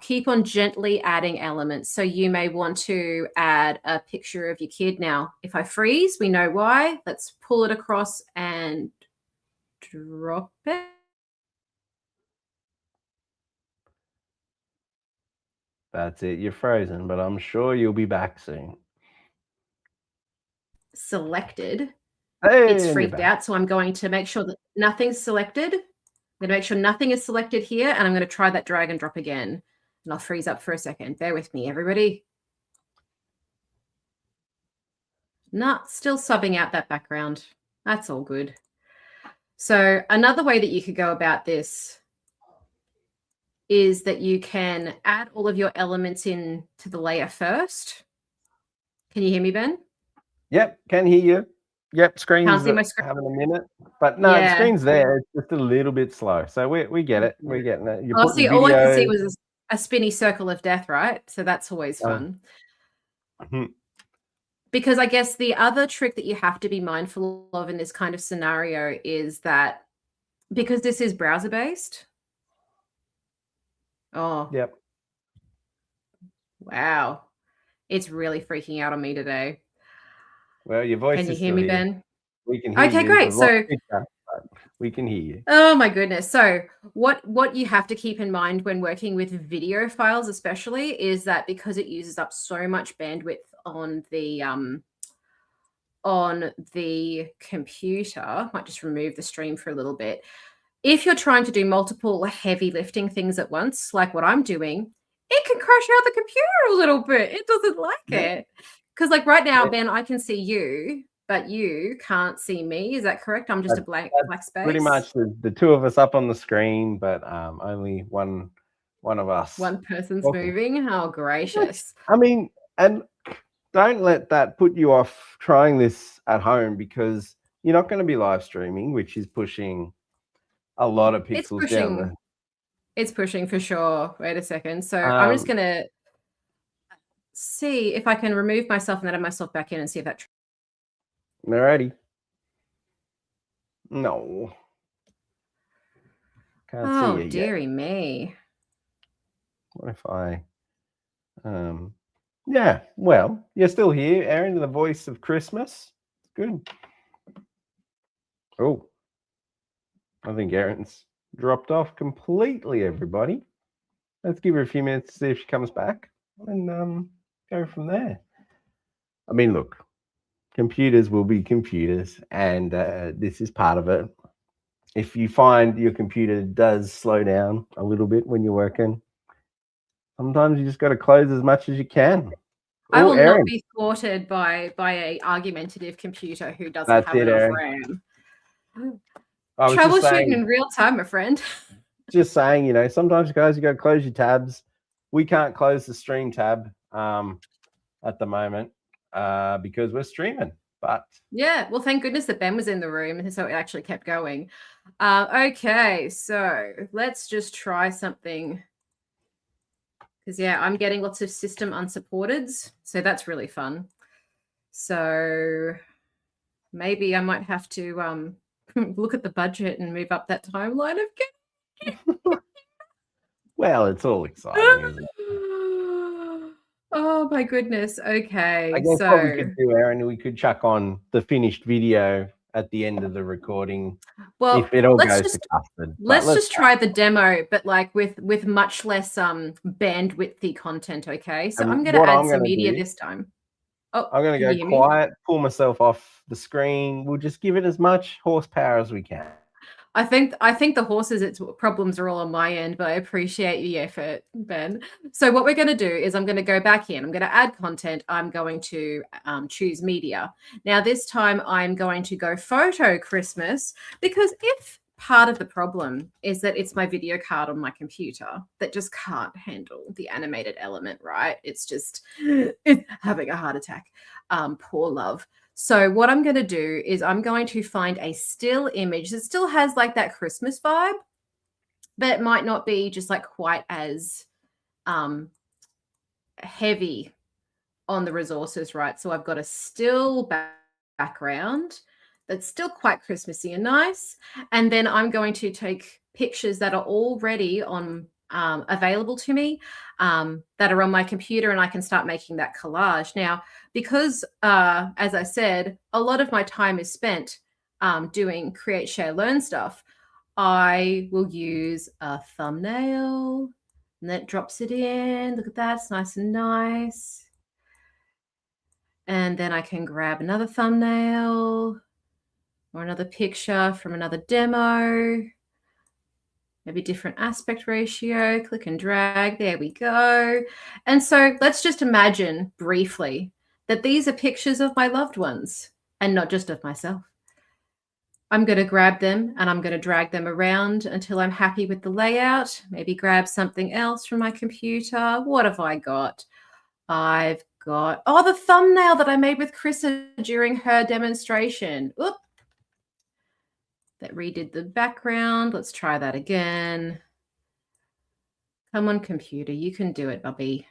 Keep on gently adding elements. So you may want to add a picture of your kid. Now, if I freeze, we know why. Let's pull it across and drop it. That's it. You're frozen, but I'm sure you'll be back soon. Selected. Hey, it's freaked out. So I'm going to make sure that nothing's selected. I'm going to make sure nothing is selected here. And I'm going to try that drag and drop again. And I'll freeze up for a second. Bear with me, everybody. Nah, still subbing out that background. That's all good. So another way that you could go about this is that you can add all of your elements in to the layer first. Can you hear me, Ben? Yep, can hear you. Yep, Can't screen's see my screen. having a minute, but no, the Yeah. screen's there. It's just a little bit slow, so we get it. We're getting it. You're putting See, all I could see video. was a spinny circle of death, right? So that's always fun. Because I guess the other trick that you have to be mindful of in this kind of scenario is that because this is browser based. Oh, Yep. wow. It's really freaking out on me today. Well, your voice Can you is hear still me, here. Ben? We can hear Okay, you. great. We've lost So, picture, but we can hear you. oh my goodness. So, what you have to keep in mind when working with video files, especially, is that because it uses up so much bandwidth on the computer, might just remove the stream for a little bit. If you're trying to do multiple heavy lifting things at once, like what I'm doing, it can crash out the computer a little bit. It doesn't like it. Because like right now, Ben, I can see you, but you can't see me. Is that correct? I'm just a black space. Pretty much the two of us up on the screen, but only one of us. One person's moving. Oh, gracious. I mean, and don't let that put you off trying this at home, because you're not going to be live streaming, which is pushing a lot of pixels down. It's pushing for sure. Wait a second. So I'm just going to see if I can remove myself and then add myself back in and see if that. Alrighty. No. Can't see you yet. Oh, dearie me. What if I... yeah, well, you're still here, Erin, the voice of Christmas. Good. Oh, I think Erin's dropped off completely, everybody. Let's give her a few minutes to see if she comes back and go from there. I mean, look, computers will be computers, and this is part of it. If you find your computer does slow down a little bit when you're working, sometimes you just got to close as much as you can. I will not be thwarted by a argumentative computer who doesn't have enough RAM. Troubleshooting in real time, my friend. Just saying, you know, sometimes, guys, you got to close your tabs. We can't close the stream tab at the moment because we're streaming. But yeah, well, thank goodness that Ben was in the room, so it actually kept going. Okay, so let's just try something. Because, yeah, I'm getting lots of system unsupporteds, so that's really fun. So maybe I might have to look at the budget and move up that timeline of getting. Well, it's all exciting, isn't it? Oh, my goodness. Okay, I guess what we could do, Erin, we could chuck on the finished video at the end of the recording. Well, if it all goes to custard. Let's just try the demo, but like with much less bandwidthy content. Okay, so I'm going to add some media this time. Oh, I'm going to go quiet, pull myself off the screen. We'll just give it as much horsepower as we can. I think the horses' problems are all on my end, but I appreciate the effort, Ben. So what we're going to do is I'm going to go back in. I'm going to add content. I'm going to choose media. Now this time I'm going to go photo Christmas, because if part of the problem is that it's my video card on my computer that just can't handle the animated element, right? It's having a heart attack. Poor love. So what I'm going to do is I'm going to find a still image that still has like that Christmas vibe, but it might not be just like quite as heavy on the resources, right? So I've got a still background that's still quite Christmassy and nice. And then I'm going to take pictures that are already on available to me that are on my computer, and I can start making that collage. Now, because as I said, a lot of my time is spent doing create, share, learn stuff, I will use a thumbnail and that drops it in. Look at that, it's nice and nice. And then I can grab another thumbnail or another picture from another demo. Maybe different aspect ratio, click and drag, there we go. And so let's just imagine briefly that these are pictures of my loved ones and not just of myself. I'm going to grab them and I'm going to drag them around until I'm happy with the layout. Maybe grab something else from my computer. What have I got? I've got, the thumbnail that I made with Chrissa during her demonstration. Oop. That redid the background. Let's try that again. Come on, computer. You can do it, Bubby.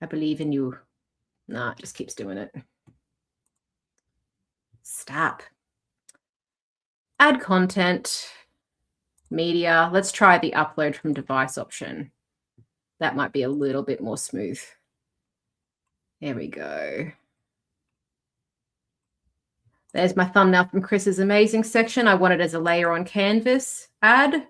I believe in you. Nah, it just keeps doing it. Stop. Add content. Media. Let's try the upload from device option. That might be a little bit more smooth. There we go. There's my thumbnail from Chris's amazing section. I want it as a layer on canvas. Add.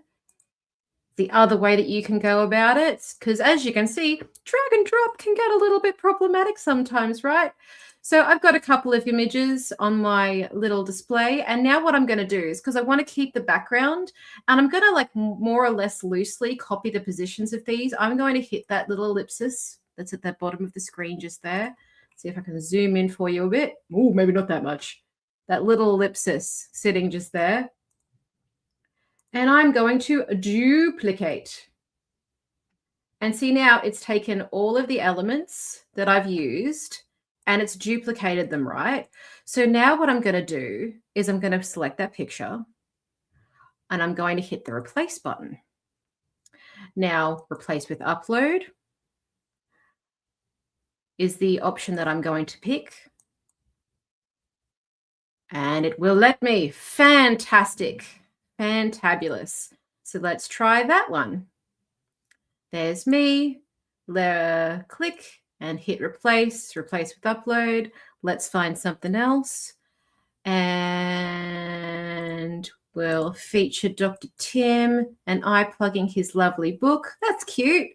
The other way that you can go about it, because as you can see, drag and drop can get a little bit problematic sometimes, right? So I've got a couple of images on my little display. And now what I'm going to do is, because I want to keep the background, and I'm going to like more or less loosely copy the positions of these. I'm going to hit that little ellipsis that's at the bottom of the screen just there. See if I can zoom in for you a bit. Oh, maybe not that much. That little ellipsis sitting just there. And I'm going to duplicate. And see now it's taken all of the elements that I've used and it's duplicated them, right? So now what I'm going to do is I'm going to select that picture and I'm going to hit the replace button. Now, replace with upload is the option that I'm going to pick. And it will let me. Fantastic. Fantabulous. So let's try that one. There's me. Click and hit replace with upload. Let's find something else. And we'll feature Dr. Tim and I plugging his lovely book. That's cute.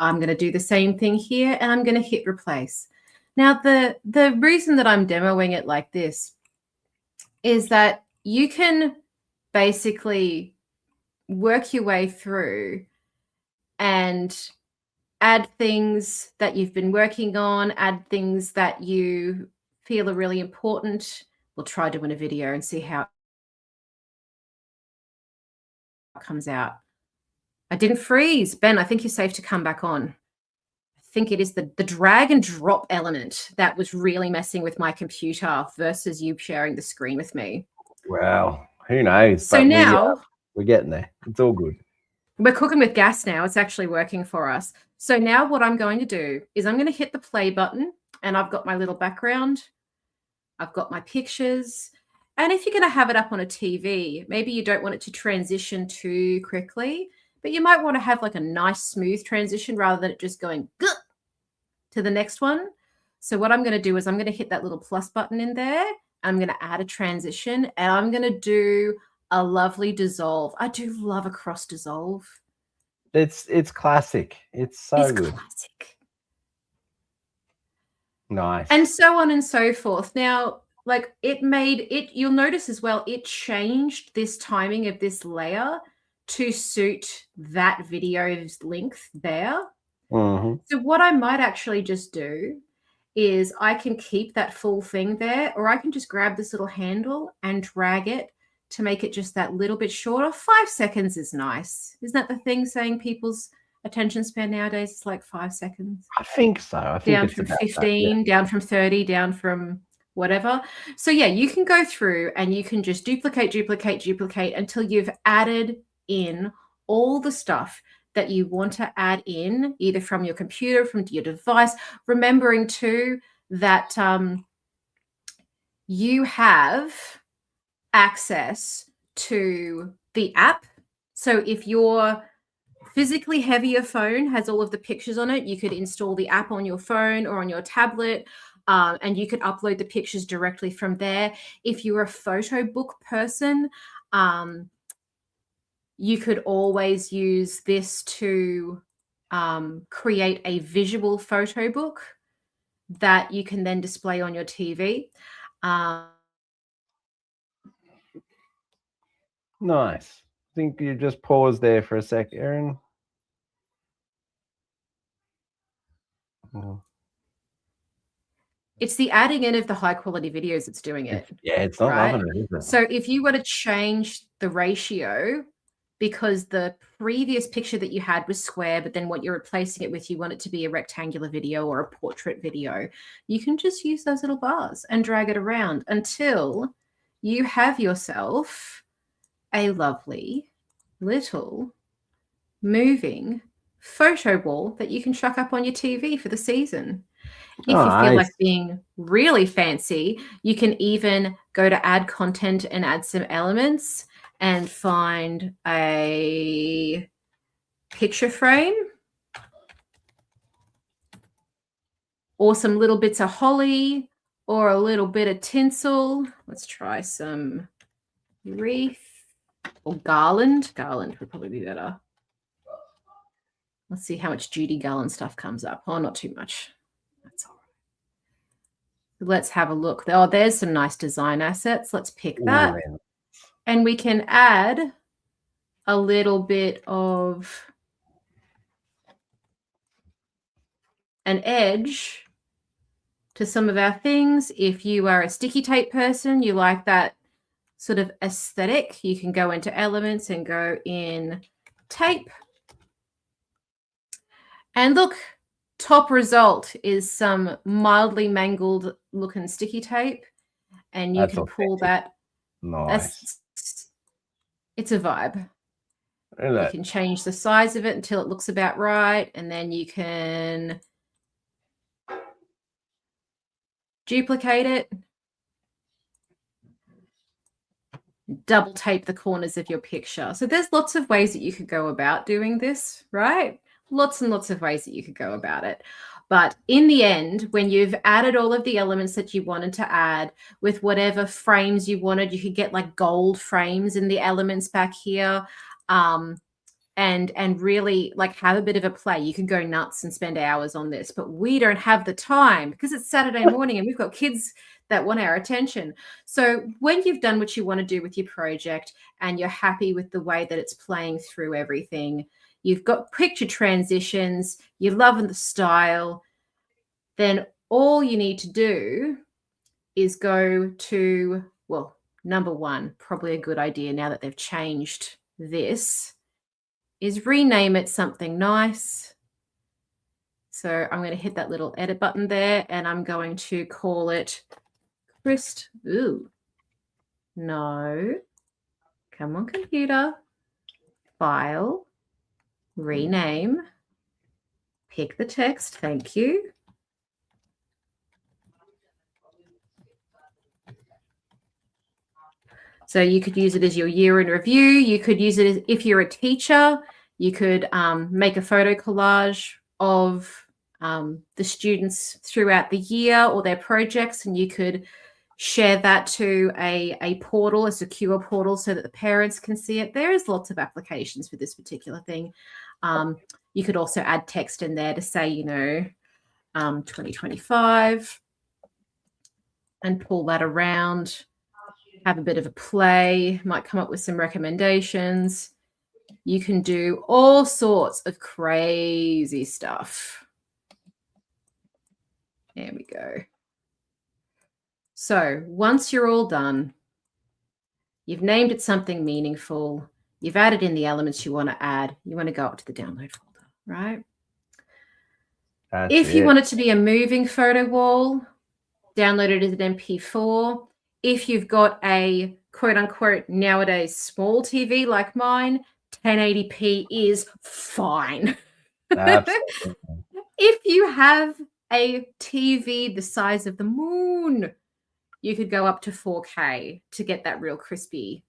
I'm going to do the same thing here and I'm going to hit replace. Now, the reason that I'm demoing it like this is that you can basically work your way through and add things that you've been working on, add things that you feel are really important. We'll try doing a video and see how it comes out. I didn't freeze. Ben, I think you're safe to come back on. I think it is the drag and drop element that was really messing with my computer versus you sharing the screen with me. Well, who knows? So but now we're getting there. It's all good. We're cooking with gas now. It's actually working for us. So now what I'm going to do is I'm going to hit the play button and I've got my little background. I've got my pictures. And if you're going to have it up on a TV, maybe you don't want it to transition too quickly, but you might want to have like a nice smooth transition rather than it just going to the next one. So what I'm going to do is I'm going to hit that little plus button in there. I'm going to add a transition and I'm going to do a lovely dissolve. I do love a cross dissolve. It's classic. It's good. Classic. Nice. And so on and so forth. Now, like you'll notice as well, it changed this timing of this layer to suit that video's length there. Mm-hmm. So what I might actually just do is I can keep that full thing there, or I can just grab this little handle and drag it to make it just that little bit shorter. 5 seconds is nice. Isn't that the thing saying people's attention span nowadays is like 5 seconds? I think so. I think down it's from about 15, that, yeah. down from 30, down from whatever. So yeah, you can go through and you can just duplicate until you've added in all the stuff that you want to add in, either from your computer, from your device, remembering too that you have access to the app. So if your physically heavier phone has all of the pictures on it, you could install the app on your phone or on your tablet, and you could upload the pictures directly from there. If you're a photo book person, you could always use this to create a visual photo book that you can then display on your TV. Nice. I think you just pause there for a sec, Erin. It's the adding in of the high quality videos that's doing it. It's not right? loving it, is it? So if you were to change the ratio because the previous picture that you had was square, but then what you're replacing it with, you want it to be a rectangular video or a portrait video, you can just use those little bars and drag it around until you have yourself a lovely little moving photo wall that you can chuck up on your TV for the season. If you feel like being really fancy, you can even go to add content and add some elements and find a picture frame or some little bits of holly or a little bit of tinsel. Let's try some wreath or garland. Garland would probably be better. Let's see how much Judy Garland stuff comes up. Oh, not too much. That's all right. Let's have a look. Oh, there's some nice design assets. Let's pick that. Ooh, and we can add a little bit of an edge to some of our things. If you are a sticky tape person, you like that sort of aesthetic, you can go into elements and go in tape. And look, top result is some mildly mangled looking sticky tape. And you can pull that. Nice. It's a vibe. You can change the size of it until it looks about right. And then you can duplicate it. Double tape the corners of your picture. So there's lots of ways that you could go about doing this, right? Lots and lots of ways that you could go about it. But in the end, when you've added all of the elements that you wanted to add with whatever frames you wanted, you could get like gold frames in the elements back here. And really like have a bit of a play. You could go nuts and spend hours on this, but we don't have the time because it's Saturday morning and we've got kids that want our attention. So when you've done what you want to do with your project and you're happy with the way that it's playing through everything, you've got picture transitions, you're loving the style, then all you need to do is go to, well, number one, probably a good idea now that they've changed this, is rename it something nice. So I'm going to hit that little edit button there and I'm going to call it Ooh, no. Come on, computer. File, rename, pick the text. Thank you. So you could use it as your year in review. You could use it as, if you're a teacher, you could make a photo collage of the students throughout the year or their projects, and you could share that to a portal, a secure portal, so that the parents can see it. There is lots of applications for this particular thing. You could also add text in there to say, 2025, and pull that around. Have a bit of a play, might come up with some recommendations. You can do all sorts of crazy stuff. There we go. So once you're all done, you've named it something meaningful, you've added in the elements you want to add, you want to go up to the download folder, right? If you want it to be a moving photo wall, download it as an MP4. If you've got a quote unquote nowadays small TV like mine, 1080p is fine. If you have a TV the size of the moon, you could go up to 4K to get that real crispy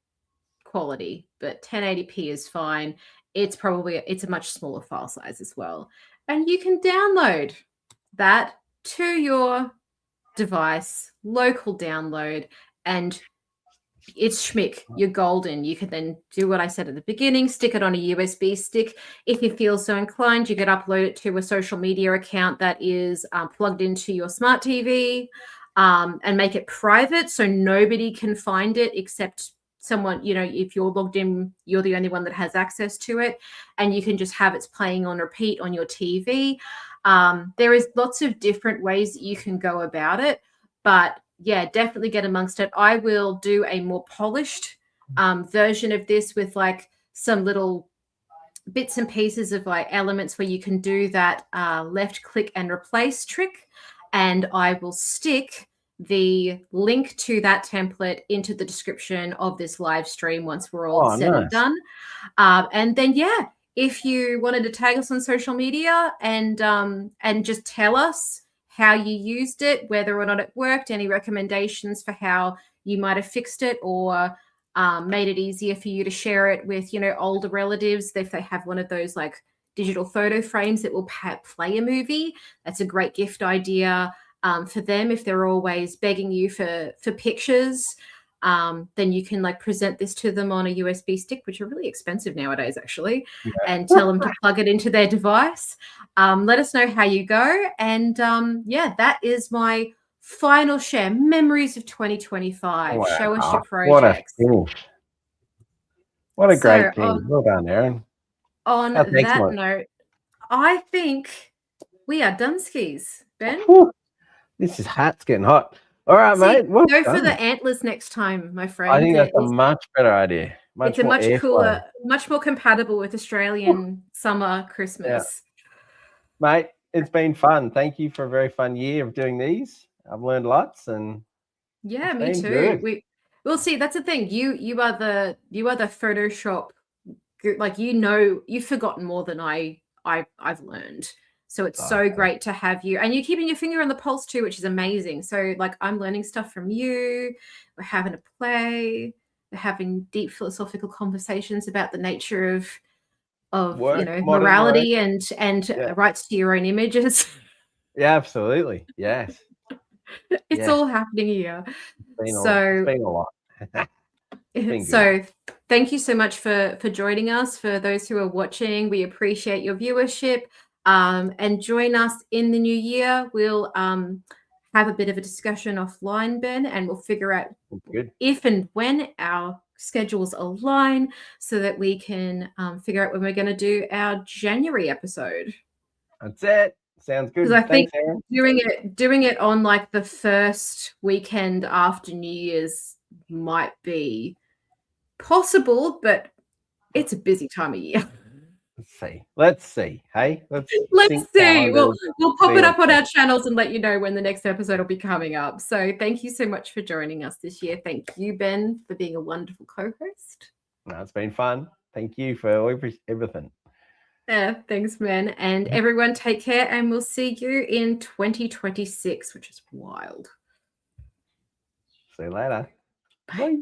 quality, but 1080p is fine. It's a much smaller file size as well. And you can download that to your device, local download, and it's schmick. You're golden. You can then do what I said at the beginning, stick it on a USB stick. If you feel so inclined, you could upload it to a social media account that is plugged into your smart TV, and make it private so nobody can find it except someone, if you're logged in, you're the only one that has access to it, and you can just have it playing on repeat on your TV. There is lots of different ways that you can go about it. But yeah, definitely get amongst it. I will do a more polished version of this with like some little bits and pieces of like elements where you can do that left click and replace trick. And I will stick the link to that template into the description of this live stream once we're all said and done. And then, yeah, if you wanted to tag us on social media and just tell us how you used it, whether or not it worked, any recommendations for how you might have fixed it or made it easier for you to share it with, older relatives if they have one of those like digital photo frames that will play a movie. That's a great gift idea for them if they're always begging you for pictures. Then you can like present this to them on a USB stick, which are really expensive nowadays, actually, and tell them to plug it into their device. Let us know how you go. And yeah, that is my final share. Memories of 2025. Wow. Show us your What a projects. finish. What a great thing. Well done, Erin. On That's that excellent. note, I think we are done skis, Ben. Whew. This hat's getting hot. All right, mate. Well go done. for the antlers next time, my friend. I think that's a much better idea. It's a much cooler, much more compatible with Australian summer Christmas. Yeah. Mate, it's been fun. Thank you for a very fun year of doing these. I've learned lots, and yeah, me too. We'll see. That's the thing. You are the Photoshop. Like you've forgotten more than I've learned. So it's so great to have you, and you're keeping your finger on the pulse too, which is amazing. So like I'm learning stuff from you. We're having a play. We're having deep philosophical conversations about the nature of work, morality and rights to your own images. Yeah, absolutely. Yes. It's all happening here. It's been a lot. So thank you so much for joining us. For those who are watching, we appreciate your viewership. And join us in the new year. We'll have a bit of a discussion offline, Ben, and we'll figure out if and when our schedules align so that we can figure out when we're going to do our January episode. That's it. Sounds good. Because I think Erin. doing it on like the first weekend after New Year's might be possible, but it's a busy time of year. Let's see. Hey, let's see. We'll pop it up on our channels and let you know when the next episode will be coming up. So thank you so much for joining us this year. Thank you, Ben, for being a wonderful co-host. No, it's been fun. Thank you for everything. Yeah, thanks, man. And everyone take care, and we'll see you in 2026, which is wild. See you later. Bye.